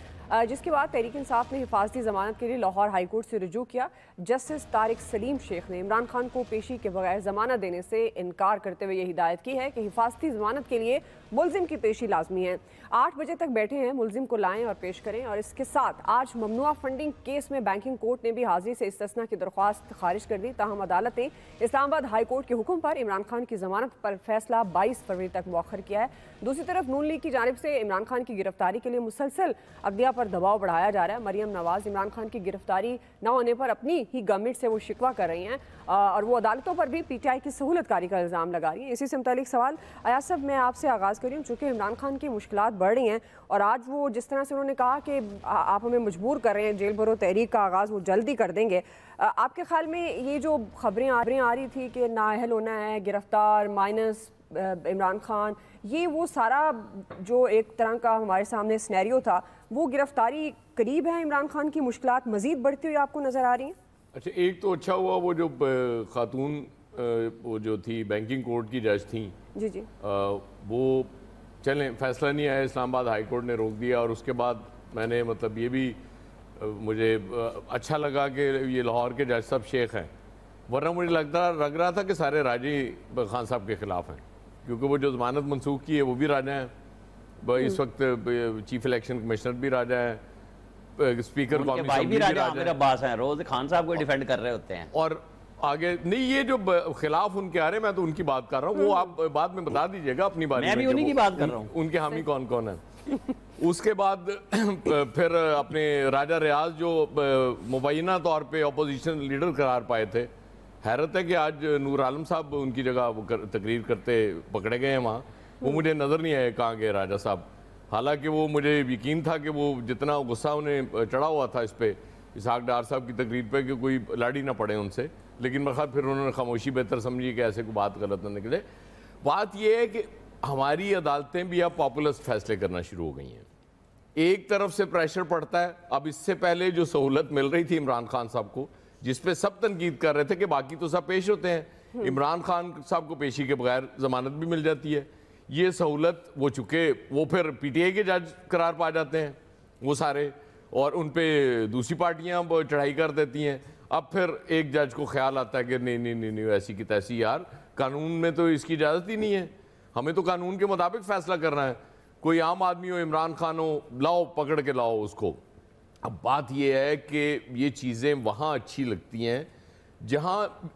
Speaker 4: जिसके बाद तहरीक इंसाफ ने हिफाजती जमानत के लिए लाहौर हाई कोर्ट से रुजू किया। जस्टिस तारिक सलीम शेख ने इमरान खान को पेशी के बगैर जमानत देने से इनकार करते हुए ये हिदायत की है कि हिफाजती जमानत के लिए मुलजिम की पेशी लाजमी है। 8 बजे तक बैठे हैं, मुलजिम को लाएं और पेश करें। और इसके साथ आज ममनुआ फंडिंग केस में बैंकिंग कोर्ट ने भी हाजिरी से इस्तिस्ना की दरख्वास्त खारिज कर दी। ताहम अदालत ने इस्लामाबाद हाई कोर्ट के हुक्म पर इमरान खान की जमानत पर फैसला 22 फरवरी तक मौखर किया है। दूसरी तरफ नून लीग की जानिब से इमरान खान की गिरफ्तारी के लिए मुसलसल अदलिया पर दबाव बढ़ाया जा रहा है। मरियम नवाज इमरान खान की गिरफ्तारी न होने पर अपनी ही गवर्नमेंट से वो शिकवा कर रही हैं और वो अदालतों पर भी PTI की सहूलतकारी का इल्ज़ाम लगा रही हैं। इसी से मुतालिक सवाल अयाज साहब, मैं आपसे आगाज़ कर रही हूँ। चूँकि इमरान खान की मुश्किलात बढ़ रही हैं और आज वो जिस तरह से उन्होंने कहा कि आप हमें मजबूर कर रहे हैं, जेल भरो तहरीक का आगाज़ वो जल्दी कर देंगे, आपके ख्याल में ये जो खबरें आ रही थी कि नाअहल होना है, गिरफ्तार माइनस इमरान खान, ये वो सारा जो एक तरह का हमारे सामने सिनेरियो था, वो गिरफ्तारी करीब है, इमरान खान की मुश्किलात मजीद बढ़ती हुई आपको नज़र आ रही हैं?
Speaker 6: अच्छा, एक तो अच्छा हुआ वो जो खातून वो जो थी बैंकिंग कोर्ट की जज थी, जी जी, वो चलें फैसला नहीं आया, इस्लामाबाद हाई कोर्ट ने रोक दिया। और उसके बाद मैंने मतलब ये भी मुझे अच्छा लगा कि ये लाहौर के जज साहब शेख हैं, वरना मुझे लग रहा था कि सारे राजी खान साहब के खिलाफ हैं, क्योंकि वो जो जमानत मनसूख की है वो भी राजा हैं, इस वक्त चीफ इलेक्शन कमिश्नर भी राजा है, स्पीकर
Speaker 5: भाई भी राजा आमिर अब्बास हैं, रोज खान साहब को डिफेंड कर रहे होते हैं।
Speaker 6: और आगे नहीं, ये जो खिलाफ उनके आ रहे, मैं तो उनकी बात कर रहा हूँ, वो आप बाद में बता दीजिएगा अपनी बात।
Speaker 5: मैं भी उन्हीं की बात कर रहा हूँ,
Speaker 6: उनके हामी कौन कौन है। उसके बाद फिर अपने राजा रियाज जो मुबैना तौर पे अपोजिशन लीडर करार पाए थे, हैरत है कि आज नूर आलम साहब उनकी जगह तकरीर करते पकड़े गए हैं वहाँ, वो मुझे नज़र नहीं आए कहाँ गए राजा साहब। हालांकि वो मुझे यकीन था कि वो जितना गुस्सा उन्हें चढ़ा हुआ था इस पे इसहाक डार साहब की तकरीर पे कि कोई लाड़ी ना पड़े उनसे, लेकिन मगर फिर उन्होंने खामोशी बेहतर समझी कि ऐसे कोई बात गलत ना निकले। बात यह है कि हमारी अदालतें भी अब पॉपुलिस्ट फैसले करना शुरू हो गई हैं। एक तरफ से प्रेशर पड़ता है, अब इससे पहले जो सहूलत मिल रही थी इमरान खान साहब को, जिसपे सब तनकीद कर रहे थे कि बाकी तो सब पेश होते हैं, इमरान खान साहब को पेशी के बगैर जमानत भी मिल जाती है, ये सहूलत वो चुके वो फिर PTI के जज करार पा जाते हैं वो सारे, और उन पे दूसरी पार्टियां चढ़ाई कर देती हैं। अब फिर एक जज को ख्याल आता है कि नहीं नहीं नहीं नहीं ऐसी की तैसी, यार कानून में तो इसकी इजाज़त ही नहीं है, हमें तो कानून के मुताबिक फैसला करना है, कोई आम आदमी हो, इमरान खान हो, लाओ पकड़ के लाओ उसको। अब बात यह है कि ये चीज़ें वहाँ अच्छी लगती हैं जहाँ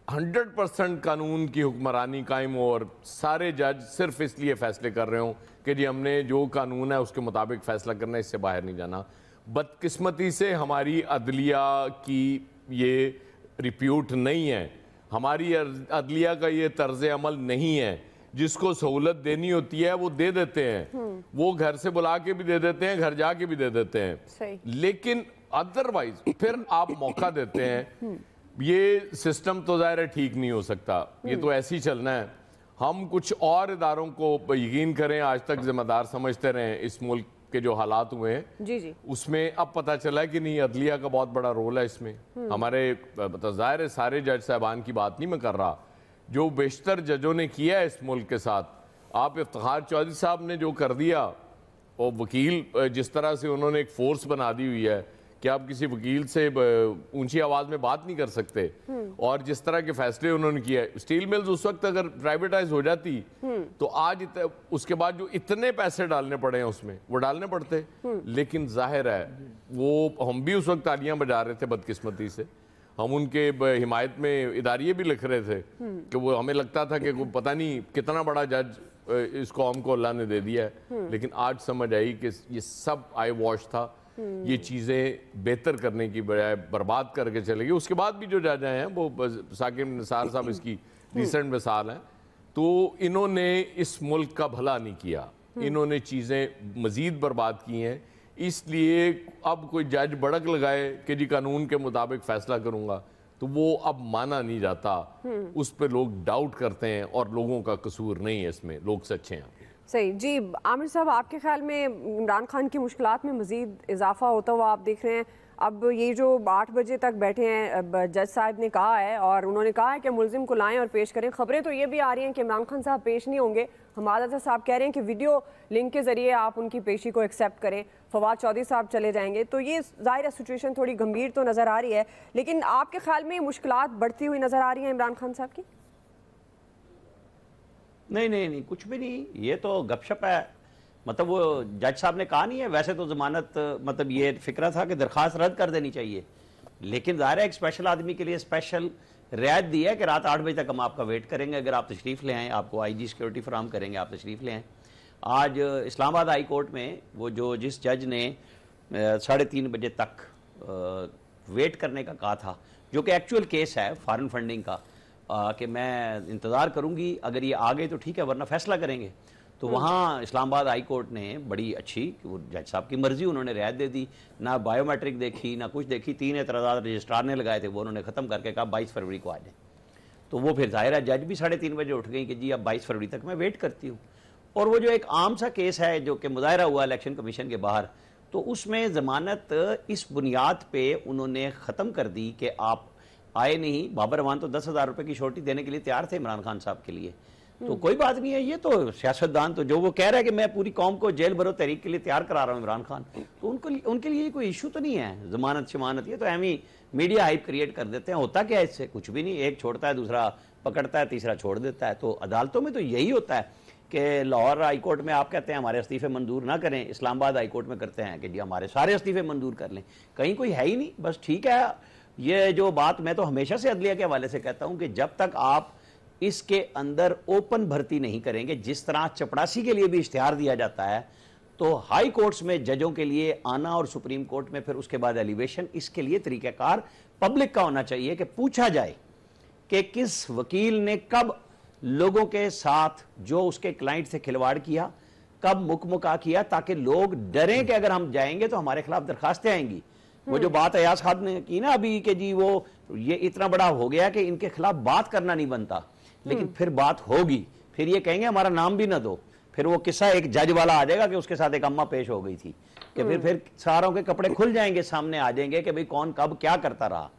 Speaker 6: 100% कानून की हुक्मरानी कायम हो और सारे जज सिर्फ इसलिए फैसले कर रहे हों कि जी हमने जो कानून है उसके मुताबिक फैसला करना है, इससे बाहर नहीं जाना। बदकिस्मती से हमारी अदलिया की ये रिप्यूट नहीं है, हमारी अदलिया का ये तर्ज अमल नहीं है, जिसको सहूलत देनी होती है वो दे देते हैं, वो घर से बुला के भी दे देते हैं, घर जाके भी दे देते हैं, लेकिन अदरवाइज फिर आप मौका देते हैं। ये सिस्टम तो ज़ाहिर है ठीक नहीं हो सकता, ये तो ऐसे ही चलना है। हम कुछ और इदारों को यकीन करें, आज तक जिम्मेदार समझते रहें, इस मुल्क के जो हालात हुए हैं जी जी, उसमें अब पता चला है कि नहीं अदलिया का बहुत बड़ा रोल है इसमें। हमारे ज़ाहिर है सारे जज साहबान की बात नहीं मैं कर रहा, जो बेशतर जजों ने किया है इस मुल्क के साथ, आप इफ्तिखार चौधरी साहब ने जो कर दिया, और वकील जिस तरह से उन्होंने एक फोर्स बना दी हुई है कि आप किसी वकील से ऊंची आवाज़ में बात नहीं कर सकते, और जिस तरह के फैसले उन्होंने किया है। स्टील मिल्स उस वक्त अगर प्राइवेटाइज हो जाती तो आज उसके बाद जो इतने पैसे डालने पड़े हैं उसमें वो डालने पड़ते, लेकिन जाहिर है वो हम भी उस वक्त तालियां बजा रहे थे बदकिस्मती से, हम उनके हिमायत में इदारिये भी लिख रहे थे कि वो हमें लगता था कि पता नहीं कितना बड़ा जज इस कौम को अल्लाह ने दे दिया है, लेकिन आज समझ आई कि ये सब आई वॉश था, ये चीज़ें बेहतर करने की बजाय बर्बाद करके चले गई। उसके बाद भी जो जज हैं वो साकिब निसार साहब इसकी रिसेंट मिसाल हैं, तो इन्होंने इस मुल्क का भला नहीं किया, इन्होंने चीज़ें मज़ीद बर्बाद की हैं। इसलिए अब कोई जज बड़क लगाए कि जी कानून के मुताबिक फैसला करूंगा, तो वो अब माना नहीं जाता, उस पर लोग डाउट करते हैं, और लोगों का कसूर नहीं है इसमें, लोग सच्चे हैं।
Speaker 4: सही जी। आमिर साहब, आपके ख्याल में इमरान खान की मुश्किलात में मज़ीद इजाफा होता हुआ आप देख रहे हैं? अब ये जो 8 बजे तक बैठे हैं, जज साहब ने कहा है और उन्होंने कहा है कि मुलजिम को लाएं और पेश करें। खबरें तो ये भी आ रही हैं कि इमरान खान साहब पेश नहीं होंगे। हमारा साहब कह रहे हैं कि वीडियो लिंक के ज़रिए आप उनकी पेशी को एक्सेप्ट करें। फवाद चौधरी साहब चले जाएंगे। तो ये ज़ाहिर है सिचुएशन थोड़ी गंभीर तो नज़र आ रही है, लेकिन आपके ख्याल में मुश्किलात बढ़ती हुई नज़र आ रही हैं इमरान खान साहब की?
Speaker 5: नहीं, कुछ भी नहीं, ये तो गपशप है। मतलब वो जज साहब ने कहा नहीं है, वैसे तो जमानत, मतलब ये फिक्रा था कि दरखास्त रद्द कर देनी चाहिए, लेकिन ज़ाहिर है एक स्पेशल आदमी के लिए स्पेशल रियायत दी है कि रात 8 बजे तक हम आपका वेट करेंगे, अगर आप तशरीफ़ ले आएँ, आपको IG सिक्योरिटी फराम करेंगे, आप तशरीफ़ ले आएँ। आज इस्लामाबाद हाई कोर्ट में वो जिस जज ने 3:30 बजे तक वेट करने का कहा था, जो कि एक्चुअल केस है फॉरेन फंडिंग का, कि मैं इंतज़ार करूंगी, अगर ये आ गए तो ठीक है, वरना फैसला करेंगे। तो वहाँ इस्लामाबाद हाई कोर्ट ने बड़ी अच्छी, वो जज साहब की मर्जी, उन्होंने रियायत दे दी, ना बायोमेट्रिक देखी ना कुछ देखी। 3 एतराज़ात रजिस्ट्रार ने लगाए थे, वो उन्होंने ख़त्म करके कहा 22 फरवरी को आ जाए। तो वो फिर जाहिर है जज भी 3:30 बजे उठ गई कि जी अब 22 फरवरी तक मैं वेट करती हूँ। और वो जो एक आम सा केस है जो कि मुजाहरा हुआ इलेक्शन कमीशन के बाहर, तो उसमें ज़मानत इस बुनियाद पर उन्होंने ख़त्म कर दी कि आप आए नहीं। बाबर अवान तो 10,000 रुपए की छोटी देने के लिए तैयार थे इमरान खान साहब के लिए, तो कोई बात नहीं है। ये तो सियासतदान, तो जो वो कह रहा है कि मैं पूरी कौम को जेल भरो तहरीक के लिए तैयार करा रहा हूँ इमरान खान, तो उनके लिए कोई इशू तो नहीं है जमानत शमानत। ये तो एम ही मीडिया हाइप क्रिएट कर देते हैं। होता क्या है इससे? कुछ भी नहीं, एक छोड़ता है, दूसरा पकड़ता है, तीसरा छोड़ देता है। तो अदालतों में तो यही होता है कि लाहौर हाई कोर्ट में आप कहते हैं हमारे इस्तीफे मंजूर ना करें, इस्लामाबाद हाई कोर्ट में करते हैं कि जी हमारे सारे इस्तीफे मंजूर कर लें। कहीं कोई है ही नहीं, बस ठीक है। ये जो बात मैं तो हमेशा से अदलिया के हवाले से कहता हूं कि जब तक आप इसके अंदर ओपन भर्ती नहीं करेंगे, जिस तरह चपड़ासी के लिए भी इश्तिहार दिया जाता है, तो हाई कोर्ट्स में जजों के लिए आना और सुप्रीम कोर्ट में फिर उसके बाद एलिवेशन, इसके लिए तरीक़ाकार पब्लिक का होना चाहिए कि पूछा जाए कि किस वकील ने कब लोगों के साथ जो उसके क्लाइंट से खिलवाड़ किया, कब मुकमुका किया, ताकि लोग डरें कि अगर हम जाएंगे तो हमारे खिलाफ दरखास्तें आएंगी। वो जो बात अयाज खान ने की ना अभी कि जी वो ये इतना बड़ा हो गया कि इनके खिलाफ बात करना नहीं बनता, लेकिन फिर बात होगी, फिर ये कहेंगे हमारा नाम भी ना दो, फिर वो किस्सा एक जज वाला आ जाएगा कि उसके साथ एक अम्मा पेश हो गई थी, कि फिर सारों के कपड़े खुल जाएंगे, सामने आ जाएंगे कि भाई कौन कब क्या करता रहा।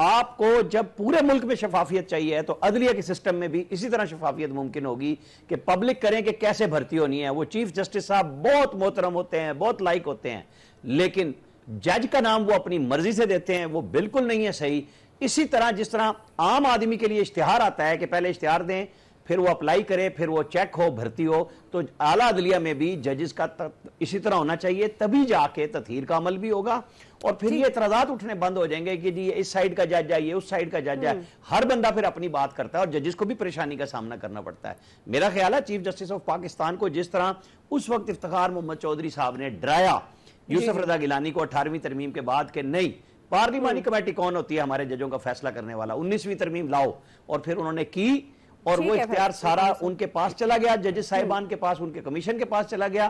Speaker 5: आपको जब पूरे मुल्क में शफाफियत चाहिए है तो अदलिया के सिस्टम में भी इसी तरह शफाफियत मुमकिन होगी कि पब्लिक करें कि कैसे भर्ती होनी है। वो चीफ जस्टिस साहब बहुत मोहतरम होते हैं, बहुत लाइक होते हैं, लेकिन जज का नाम वो अपनी मर्जी से देते हैं, वो बिल्कुल नहीं है सही। इसी तरह जिस तरह आम आदमी के लिए इश्तिहार आता है कि पहले इश्तिहार दें, फिर वो अप्लाई करे, फिर वो चेक हो, भर्ती हो, तो आला अदलिया में भी जजेस का इसी तरह होना चाहिए, तभी जाके तथहीर का अमल भी होगा। और फिर ये एतराजात उठने बंद हो जाएंगे कि जी इस साइड का जज है, ये उस साइड का जज है। हर बंदा फिर अपनी बात करता है और जजेस को भी परेशानी का सामना करना पड़ता है। मेरा ख्याल है चीफ जस्टिस ऑफ पाकिस्तान को जिस तरह उस वक्त इफ्तिखार मोहम्मद चौधरी साहब ने डराया यूसुफ रजा गिलानी को 18वीं तरमीम के बाद के नहीं, पार्लिमानी कमेटी कौन होती है हमारे जजों का फैसला करने वाला, 19वीं तरमीम लाओ, और फिर उन्होंने की और वो इख्तियार सारा उनके पास चला गया, जजेस साहिबान के पास, उनके कमीशन के पास चला गया।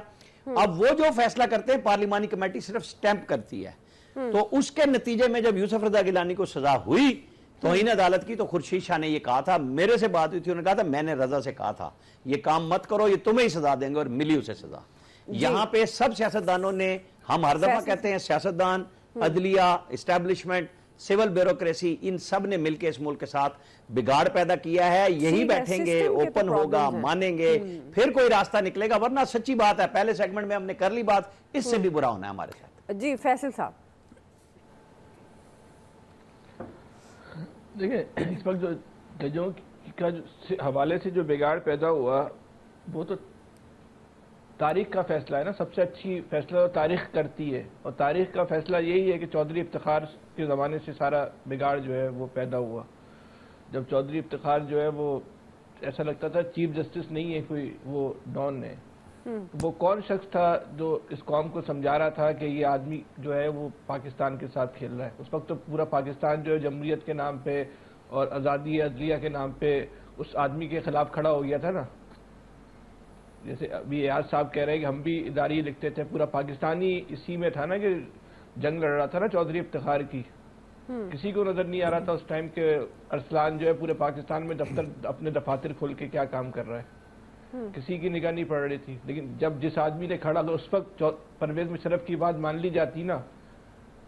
Speaker 5: अब वो जो फैसला करते हैं पार्लिमानी कमेटी सिर्फ स्टैंप करती है। तो उसके नतीजे में जब यूसुफ रजा गिलानी को सजा हुई तौहीन अदालत की, तो खुर्शीद शाह ने ये कहा था, मेरे से बात हुई थी, उन्होंने कहा था मैंने रजा से कहा था ये काम मत करो, ये तुम्हें ही सजा देंगे, और मिली उसे सजा। यहां पे सब सियासतदानों ने, हम हर दफा कहते हैं सियासतदान, अदलिया, एस्टैब्लिशमेंट, सिविल ब्यूरोक्रेसी, इन सब ने मिलकर इस मुल्क के साथ बिगाड़ पैदा किया है। यही बैठेंगे, ओपन होगा, मानेंगे, फिर कोई रास्ता निकलेगा, वरना सच्ची बात है, पहले सेगमेंट में हमने कर ली बात, इससे भी बुरा होना है हमारे साथ।
Speaker 4: जी फैसल साहब,
Speaker 1: देखिए इस वक्त जो जजों का हवाले से जो बिगाड़ पैदा हुआ, वो तो तारीख का फैसला है ना, सबसे अच्छी फैसला तो तारीख करती है, और तारीख का फैसला यही है कि चौधरी इफ्तिखार के ज़माने से सारा बिगाड़ जो है वो पैदा हुआ। जब चौधरी इफ्तिखार जो है वो ऐसा लगता था चीफ जस्टिस नहीं है कोई, वो डॉन है। वो कौन शख्स था जो इस कौम को समझा रहा था कि ये आदमी जो है वो पाकिस्तान के साथ खेल रहा है। उस वक्त तो पूरा पाकिस्तान जो है जमहूरियत के नाम पे और आज़ादी अदलिया के नाम पे उस आदमी के खिलाफ खड़ा हो गया था ना। जैसे अभी एयाज साहब कह रहे हैं कि हम भी इदारी लिखते थे, पूरा पाकिस्तानी इसी में था ना कि जंग लड़ रहा था ना चौधरी इफ्तिखार की। किसी को नजर नहीं आ रहा था उस टाइम के अरसलान जो है पूरे पाकिस्तान में दफ्तर अपने दफातर खोल के क्या काम कर रहा है। किसी की निगाह नहीं पड़ रही थी। लेकिन जब जिस आदमी ने खड़ा था उस वक्त परवेज मुशर्रफ की बात मान ली जाती ना,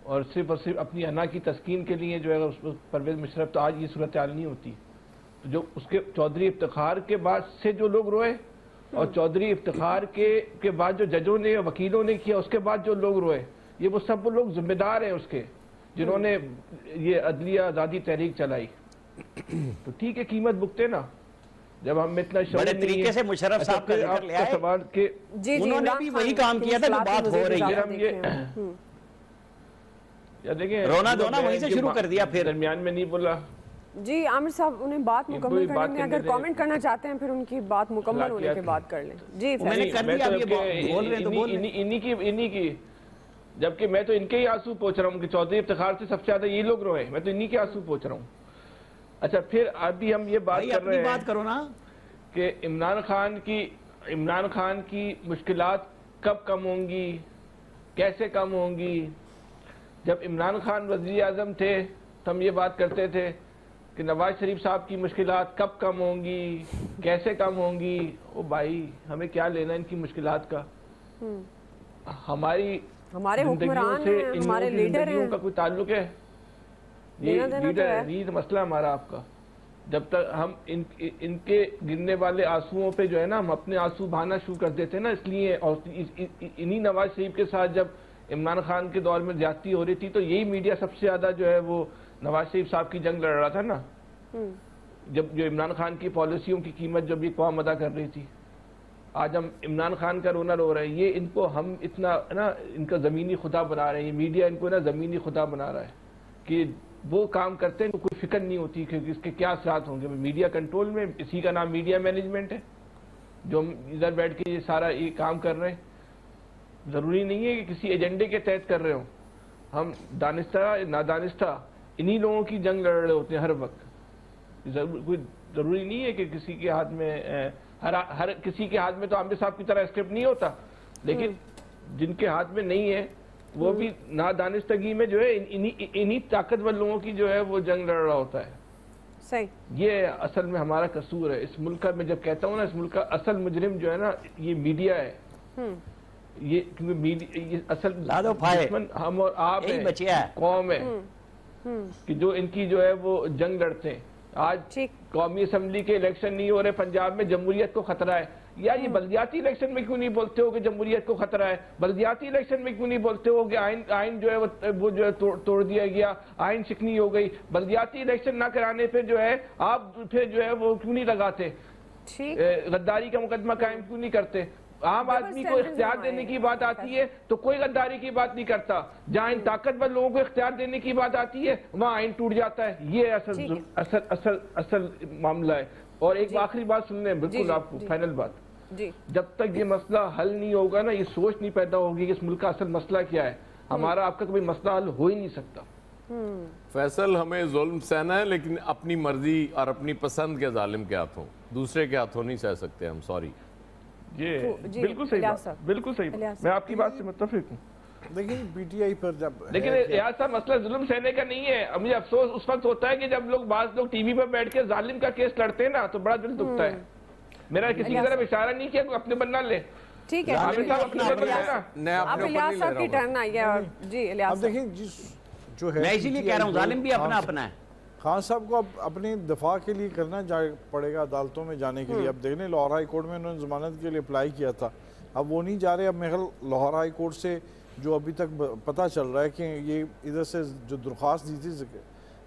Speaker 1: और सिर्फ अपनी अना की तस्कीन के लिए जो है उस परवेज मुशर्रफ, तो आज ये सूरत हाल नहीं होती। तो जो उसके चौधरी इफ्तिखार के बाद से जो लोग रोए, और चौधरी इफ्तिखार के बाद जो जजों ने वकीलों ने किया उसके बाद जो लोग रोए, ये वो सब लोग जिम्मेदार हैं उसके, जिन्होंने ये अदलिया आज़ादी तहरीक चलाई। तो ठीक है, कीमत भुगते ना। जब हम इतना
Speaker 5: बड़े तरीके से मुशर्रफ साहब का जिक्र ले आए,
Speaker 1: सवाल के
Speaker 5: उन्होंने भी वही काम किया था जो बात हो रही है।
Speaker 1: हम ये या देखें,
Speaker 5: रोना धोना वहीं से शुरू कर दिया, फिर
Speaker 1: दरमियान में नहीं बोला।
Speaker 4: जी आमिर साहब, उन्हें बात मुकम्मल करने में अगर कमेंट करना चाहते हैं फिर उनकी बात मुकम्मल होने के बाद कर लें। जी
Speaker 5: मैंने कर दिया, अब ये बोल रहे हैं तो बोल रहे हैं।
Speaker 1: इन्हीं की, जबकि मैं तो इनके ही आंसू पोंछ रहा हूँ कि चौधरी इफ्तिखार से सबसे ज्यादा ये लोग रोए, मैं तो इन्हीं के आंसू पोंछ रहा हूँ। अच्छा, फिर अभी हम ये बात कर रहे हैं,
Speaker 5: बात करो ना,
Speaker 1: कि इमरान खान की मुश्किलात कब कम होंगी, कैसे कम होंगी। जब इमरान खान वज़ीर आज़म थे तो हम ये बात करते थे कि नवाज शरीफ साहब की मुश्किलात कब कम होंगी, कैसे कम होंगी। ओ भाई, हमें क्या लेना इनकी मुश्किलात का। हमारे
Speaker 4: हुक्मरान हैं, हमारे लीडर हैं,
Speaker 1: का कोई ताल्लुक है? ये लीडर है, ये मसला हमारा आपका। जब तक हम इनके गिरने वाले आंसुओं पे जो है ना, हम अपने आंसू बहाना शुरू कर देते हैं ना, इसलिए। और इन्हीं नवाज शरीफ के साथ जब इमरान खान के दौर में ज्यादती हो रही थी तो यही मीडिया सबसे ज्यादा जो है वो नवाज शरीफ साहब की जंग लड़ रहा था ना। जब जो इमरान खान की पॉलिसियों की कीमत जब ये कौम अदा कर रही थी, आज हम इमरान खान का रोना रो रहे हैं। ये इनको हम इतना ना, इनका ज़मीनी खुदा बना रहे हैं, ये मीडिया इनको ना ज़मीनी खुदा बना रहा है कि वो काम करते हैं तो कोई फिक्र नहीं होती कि इसके क्या असरात होंगे। मीडिया कंट्रोल में, इसी का नाम मीडिया मैनेजमेंट है। जो हम इधर बैठ के ये सारा ये काम कर रहे हैं, ज़रूरी नहीं है कि किसी एजेंडे के तहत कर रहे हो। हम दानिस्ता नादानिस्ता इन्हीं लोगों की जंग लड़ रहे होते हैं हर वक्त। कोई ज़रूरी नहीं है कि किसी के हाथ में हर किसी के हाथ में तो आमिर साहब की तरह स्क्रिप्ट नहीं होता, लेकिन जिनके हाथ में नहीं है वो भी नादानिस्तगी में जो है इन्हीं ताकतवर लोगों की जो है वो जंग लड़ रहा होता है।
Speaker 4: सही,
Speaker 1: ये असल में हमारा कसूर है इस मुल्क का। मैं जब कहता हूँ ना, इस मुल्क का असल मुजरिम जो है ना, ये मीडिया है। ये क्योंकि मीडिया असल दुश्मन हम और आप है, कौम है कि जो इनकी जो है वो जंग लड़ते हैं। आज कौमी असम्बली के इलेक्शन नहीं हो रहे पंजाब में, जमहूरियत को खतरा है। यार ये बल्दियाती इलेक्शन में क्यों नहीं बोलते हो कि जमहूरियत को खतरा है? बल्दियाती इलेक्शन में क्यों नहीं बोलते हो कि आइन जो है वो जो है तोड़ दिया गया, आइन शिकनी हो गई? बल्दियाती इलेक्शन ना कराने पे जो है आप फिर जो है वो क्यों नहीं लगाते? गद्दारी का मुकदमा कायम क्यों नहीं करते? आम आदमी को इख्तियार देने की बात आती है तो कोई गद्दारी की बात नहीं करता। जहाँ इन ताकतवर लोगों को इख्तियार देने की बात आती है वहाँ आइन टूट जाता है। ये असल मामला है। और एक आखिरी बात सुन लें, बिल्कुल आपको फाइनल बात, जब तक ये मसला हल नहीं होगा ना, ये सोच नहीं पैदा होगी कि इस मुल्क का असल मसला क्या है, हमारा आपका कभी मसला हल हो ही नहीं सकता।
Speaker 6: फैसल, हमें जुल्म सहना है लेकिन अपनी मर्जी और अपनी पसंद के जालिम के हाथों, दूसरे के हाथों नहीं सह सकते हम। सॉरी।
Speaker 1: ये बिल्कुल सही बात, बिल्कुल सही बात, मैं आपकी बात से मुत्तफिक हूँ।
Speaker 8: लेकिन पीटीआई पर जब,
Speaker 1: लेकिन यार साहब मसला जुल्म सहने का नहीं है। अब मुझे अफसोस उस वक्त होता है कि जब बाज़ लोग टीवी पर बैठ के जालिम का केस लड़ते हैं ना, तो बड़ा दिल दुखता है। मेरा किसी की तरफ इशारा नहीं किया, अपने बनना ले।
Speaker 4: ठीक है, अब इलियास साहब की टर्न आई है। जी इलियास,
Speaker 8: अब देखिए जो है,
Speaker 5: मैं इसीलिए कह रहा हूँ जालिम भी अपना अपना है।
Speaker 8: खान साहब को अब अपने दफा के लिए करना पड़ेगा अदालतों में जाने के लिए। अब देखने लाहौर हाई कोर्ट में उन्होंने जमानत के लिए अप्लाई किया था, अब वो नहीं जा रहे। अब मेरे लाहौर हाई कोर्ट से जो अभी तक पता चल रहा है कि ये इधर से जो दरख्वास्त दी थी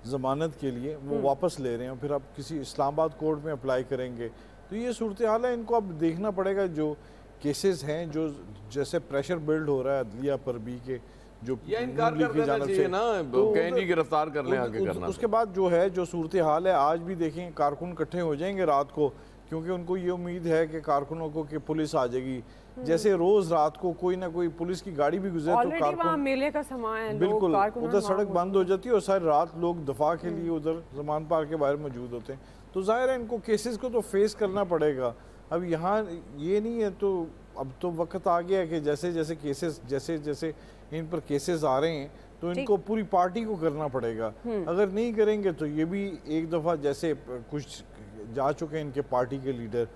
Speaker 8: जमानत के लिए वो वापस ले रहे हैं, फिर अब किसी इस्लामाबाद कोर्ट में अप्लाई करेंगे। तो ये सूरत हाल है, इनको अब देखना पड़ेगा। जो केसेस हैं, जो जैसे प्रेशर बिल्ड हो रहा है अदलिया पर भी के, जो
Speaker 6: इनकार कर देना चाहिए ना, कहीं नहीं गिरफ्तार कर लें आगे करना।
Speaker 8: उसके बाद जो है, जो सूरत हाल है, आज भी देखें कारकुन इकट्ठे हो जाएंगे रात को, क्योंकि उनको ये उम्मीद है कि कारकुनों को कि पुलिस आ जाएगी। जैसे रोज रात को कोई ना कोई पुलिस की गाड़ी भी गुजरे तो कारकुन
Speaker 4: मेले का सामान
Speaker 8: बिल्कुल उधर सड़क बंद हो जाती है और सारी रात लोग दफा के लिए उधर जमान पार्क के बाहर मौजूद होते हैं। तो जाहिर है इनको केसेस को तो फेस करना पड़ेगा। अब यहाँ ये नहीं है, तो अब तो वक्त आ गया है कि जैसे जैसे केसेस जैसे इन पर केसेस आ रहे हैं तो इनको पूरी पार्टी को करना पड़ेगा। अगर नहीं करेंगे तो ये भी एक दफ़ा जैसे कुछ जा चुके हैं इनके पार्टी के लीडर,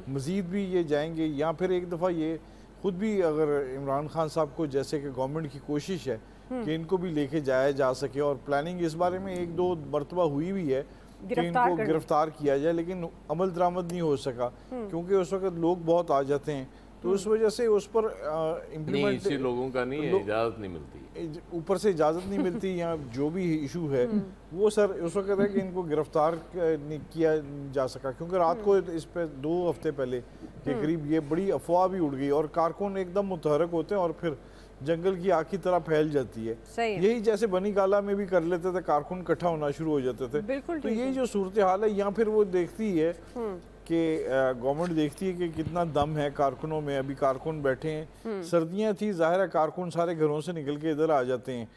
Speaker 8: मजीद भी ये जाएंगे, या फिर एक दफ़ा ये खुद भी अगर इमरान खान साहब को, जैसे कि गवर्नमेंट की कोशिश है कि इनको भी लेके जाया जा सके, और प्लानिंग इस बारे में 1-2 मरतबा हुई भी है कि इनको गिरफ्तार किया जाए, लेकिन अमल दरामद नहीं हो सका क्योंकि उस वक्त लोग बहुत आ जाते हैं, तो उस वजह से उस पर इम्प्लीमेंट
Speaker 6: लोगों का नहीं है, इजाज़त नहीं मिलती,
Speaker 8: ऊपर से इजाज़त नहीं मिलती या जो भी इशू है वो सर उस वक्त है कि इनको गिरफ्तार नहीं किया जा सका, क्योंकि रात को इस पे 2 हफ्ते पहले के करीब ये बड़ी अफवाह भी उड़ गई और कारकुन एकदम मुतहरक होते हैं और फिर जंगल की आग की तरह फैल जाती है। यही जैसे बनी काला में भी कर लेते थे, कारकुन इकट्ठा होना शुरू हो जाते थे। तो यही जो सूरत हाल है, या फिर वो देखती है कि गवर्नमेंट देखती है कि कितना दम है कारकुनों में। अभी कारकुन बैठे हैं, सर्दियां थी, जाहिर है कारकुन सारे घरों से निकल के इधर आ जाते हैं।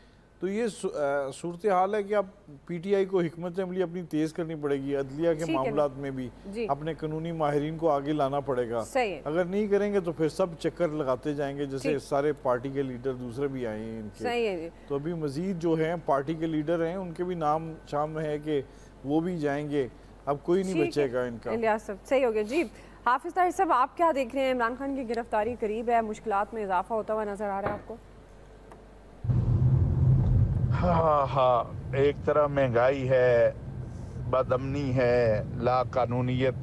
Speaker 8: तो ये सूरत हाल है कि अब पीटीआई को हिकमत अमली अपनी तेज करनी पड़ेगी, अदलिया के मामलात में भी अपने कानूनी माहिरीन को आगे लाना पड़ेगा। अगर नहीं करेंगे तो फिर सब चक्कर लगाते जाएंगे, जैसे सारे पार्टी के लीडर दूसरे भी आए हैं इनके। तो अभी मजीद जो है पार्टी के लीडर हैं उनके भी नाम शाम है कि वो भी जाएंगे, अब कोई नहीं बचेगा इनका।
Speaker 4: इलियास साहब सही हो गया जी। हाफिज ताहिर साहब, आप क्या देख रहे हैं? इमरान खान की गिरफ्तारी करीब है, मुश्किलात में इजाफा होता हुआ नजर आ रहा है आपको?
Speaker 7: हाँ, एक तरह महंगाई है, बदअमनी है, लाकानूनियत,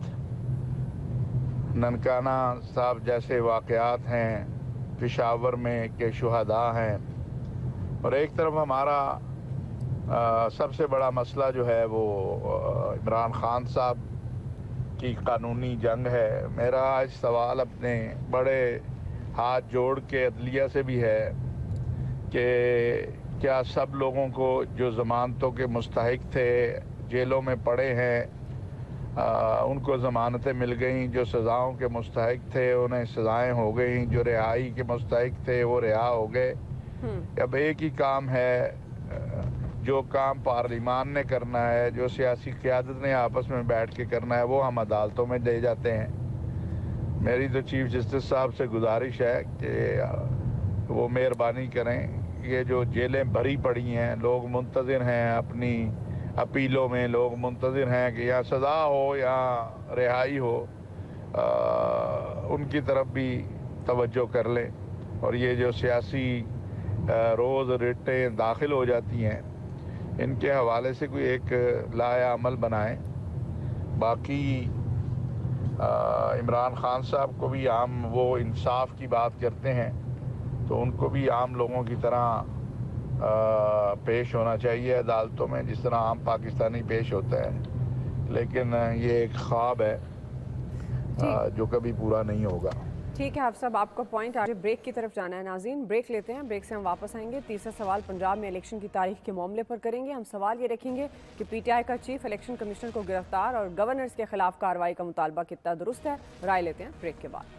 Speaker 7: ननकाना साहब जैसे वाक़यात हैं पेशावर में के शुहदा हैं, और एक तरफ हमारा सबसे बड़ा मसला जो है वो इमरान खान साहब की कानूनी जंग है। मेरा आज सवाल अपने बड़े हाथ जोड़ के अदलिया से भी है कि क्या सब लोगों को जो ज़मानतों के मुस्तहिक थे, जेलों में पड़े हैं, उनको ज़मानतें मिल गई, जो सज़ाओं के मुस्तहिक थे उन्हें सज़ाएं हो गई, जो रिहाई के मुस्तहिक थे वो रिहा हो गए। अब एक ही काम है, जो काम पार्लिमान ने करना है, जो सियासी क़यादत ने आपस में बैठ के करना है, वो हम अदालतों में दे जाते हैं। मेरी तो चीफ जस्टिस साहब से गुजारिश है कि वो मेहरबानी करें, ये जो जेलें भरी पड़ी हैं, लोग मुंतज़िर हैं, अपनी अपीलों में लोग मुंतज़िर हैं कि या सज़ा हो या रिहाई हो, उनकी तरफ भी तवज्जो कर लें, और ये जो सियासी रोज़ रिटें दाखिल हो जाती हैं इनके हवाले से कोई एक लाया अमल बनाएं। बाकी इमरान खान साहब को भी आम वो इंसाफ की बात करते हैं तो उनको भी आम लोगों की तरह पेश होना चाहिए अदालतों में, जिस तरह आम पाकिस्तानी पेश होता है, लेकिन ये एक ख्वाब है जो कभी पूरा नहीं होगा।
Speaker 4: ठीक है, आप सब आपका पॉइंट आज ब्रेक की तरफ जाना है। नाज़रीन ब्रेक लेते हैं, ब्रेक से हम वापस आएंगे। तीसरा सवाल पंजाब में इलेक्शन की तारीख के मामले पर करेंगे। हम सवाल ये रखेंगे कि पीटीआई का चीफ इलेक्शन कमिश्नर को गिरफ्तार और गवर्नर्स के खिलाफ कार्रवाई का मुतालबा कितना दुरुस्त है, राय लेते हैं ब्रेक के बाद।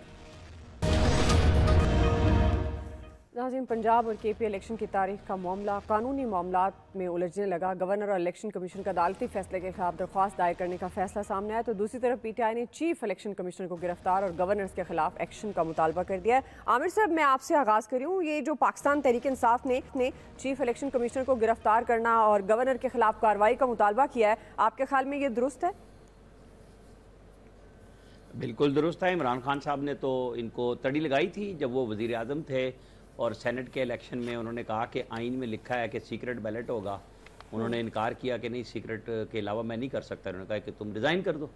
Speaker 4: नाज़रीन, पंजाब और केपी इलेक्शन की तारीख का मामला कानूनी मामलात में उलझने लगा। गवर्नर और इलेक्शन कमीशन का अदालती फैसले के खिलाफ दरख्वास्त दायर करने का फैसला सामने आया, तो दूसरी तरफ पीटीआई ने चीफ इलेक्शन कमिश्नर को गिरफ्तार और गवर्नर्स के खिलाफ एक्शन का मुतालबा कर दिया है। आमिर साहब, मैं आपसे आगाज़ करी हूँ, ये जो पाकिस्तान तहरीक इंसाफ ने चीफ इलेक्शन कमिश्नर को गिरफ्तार करना और गवर्नर के खिलाफ कार्रवाई का मुतालबा किया है, आपके ख्याल में ये दुरुस्त है?
Speaker 5: बिल्कुल दुरुस्त है। इमरान खान साहब ने तो इनको तड़ी लगाई थी जब वो वज़ीर आज़म थे, और सेनेट के इलेक्शन में उन्होंने कहा कि आइन में लिखा है कि सीक्रेट बैलेट होगा। उन्होंने इनकार किया कि नहीं, सीक्रेट के अलावा मैं नहीं कर सकता। उन्होंने कहा कि तुम रिज़ाइन कर दो।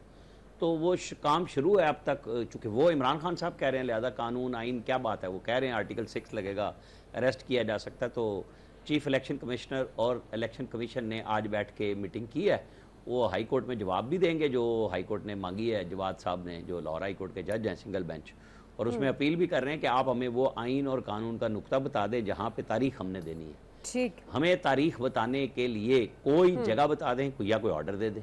Speaker 5: तो वो काम शुरू है अब तक, चूँकि वो इमरान खान साहब कह रहे हैं, लिहाजा कानून आइन क्या बात है, वो कह रहे हैं आर्टिकल 6 लगेगा, अरेस्ट किया जा सकता है। तो चीफ इलेक्शन कमिश्नर और इलेक्शन कमीशन ने आज बैठ के मीटिंग की है। वो हाई कोर्ट में जवाब भी देंगे जो हाई कोर्ट ने मांगी है, जवाद साहब ने, जो लाहौर हाई कोर्ट के जज हैं, सिंगल बेंच, और उसमें अपील भी कर रहे हैं कि आप हमें वो आइन और कानून का नुक्ता बता दें जहाँ पे तारीख हमने देनी है। ठीक, हमें तारीख बताने के लिए कोई जगह बता दें, या कोई ऑर्डर दे दें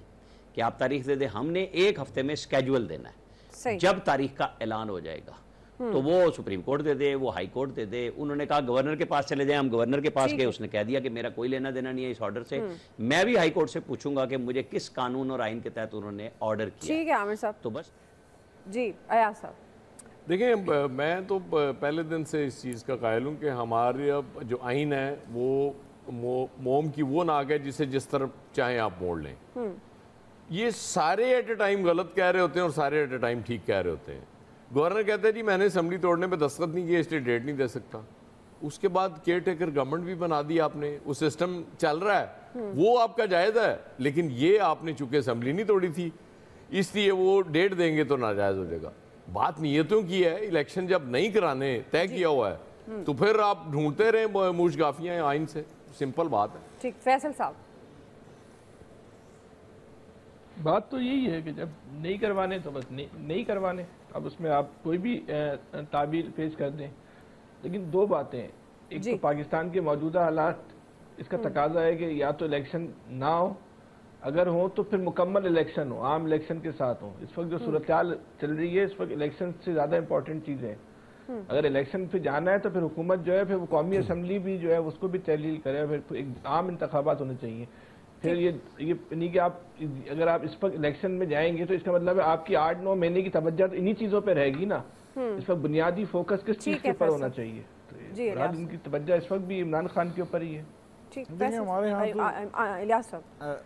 Speaker 5: कि आप तारीख दे दें। हमने 1 हफ्ते में स्केड्यूल देना है, जब तारीख का ऐलान हो जाएगा तो वो सुप्रीम कोर्ट दे दे, वो हाई कोर्ट दे दे। उन्होंने कहा गवर्नर के पास चले जाएं, हम गवर्नर के पास गए, उसने कह दिया कि मेरा कोई लेना देना नहीं है इस ऑर्डर से। मैं भी हाई कोर्ट से पूछूंगा कि मुझे किस कानून और आइन के तहत उन्होंने ऑर्डर किया। ठीक है आमिर साहब, तो बस
Speaker 4: जी। अयाज साहब,
Speaker 6: देखिए, मैं तो पहले दिन से इस चीज़ का कायल हूँ कि हमारे अब जो आइन है वो मोम की वो नाक है जिसे जिस तरफ चाहें आप मोड़ लें। ये सारे एट ए टाइम गलत कह रहे होते हैं और सारे एट ए टाइम ठीक कह रहे होते हैं। गवर्नर कहते हैं जी मैंने असेंबली तोड़ने पे दस्तखत नहीं किए इसलिए डेट नहीं दे सकता। उसके बाद केयर टेकर गवर्नमेंट भी बना दी आपने, वो सिस्टम चल रहा है, वो आपका जायज़ है, लेकिन ये आपने चूंकि असेंबली नहीं तोड़ी थी इसलिए वो डेट देंगे तो नाजायज़ हो जाएगा। बात नीयतों की है, इलेक्शन जब नहीं कराने तय किया हुआ है तो फिर आप ढूंढते रहे मुशगाफियाँ आइन से, सिंपल बात है।
Speaker 4: ठीक, फैसल साहब
Speaker 1: बात तो यही है कि जब नहीं करवाने तो बस नहीं करवाने, अब उसमें आप कोई भी ताबीर पेश कर दें। लेकिन दो बातें हैं, एक तो पाकिस्तान के मौजूदा हालात इसका तकाजा है कि या तो इलेक्शन ना हो, अगर हो तो फिर मुकम्मल इलेक्शन हो, आम इलेक्शन के साथ हो। इस वक्त जो सूरत-ए-हाल चल रही है इस वक्त इलेक्शन से ज़्यादा इंपॉर्टेंट चीज़ है। अगर इलेक्शन पे जाना है तो फिर हुकूमत जो है फिर वो कौमी असम्बली भी जो है उसको भी तहलील करे, फिर एक आम इंतखाबात होने चाहिए। फिर ये नहीं कि आप अगर आप इस वक्त इलेक्शन में जाएंगे तो इसका मतलब है आपकी 8-9 महीने की तवज्जो तो इन्हीं चीज़ों पे रहेगी ना। इस वक्त बुनियादी फोकस किस चीज़ के ऊपर होना चाहिए? तो इनकी तवज्जो इस वक्त भी इमरान खान के ऊपर ही है।
Speaker 8: देखिए हमारे यहाँ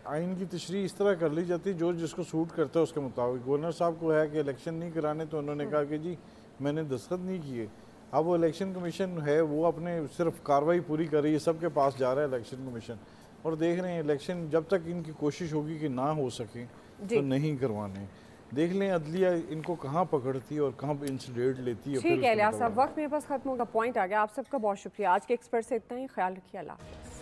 Speaker 8: आइन की तशरीह इस तरह कर ली जाती है जो जिसको सूट करता है उसके मुताबिक। गवर्नर साहब को है कि इलेक्शन नहीं कराने तो उन्होंने कहा कि जी मैंने दस्तखत नहीं किए। अब वो इलेक्शन कमीशन है वो अपने सिर्फ कार्रवाई पूरी कर रही है, सबके पास जा रहा है इलेक्शन कमीशन और देख रहे हैं इलेक्शन जब तक इनकी कोशिश होगी कि ना हो सके तो नहीं करवाने। देख लें अदलिया इनको कहाँ पकड़ती है और कहाँ इनसे डेट लेती है।
Speaker 4: ठीक है इलियास साहब, वक्त मेरे पास खत्म होगा, पॉइंट आ गया। आप सबका बहुत शुक्रिया। आज के एक्सपर्ट से इतना ही, ख्याल रखिए, अल्लाह हाफ़िज़।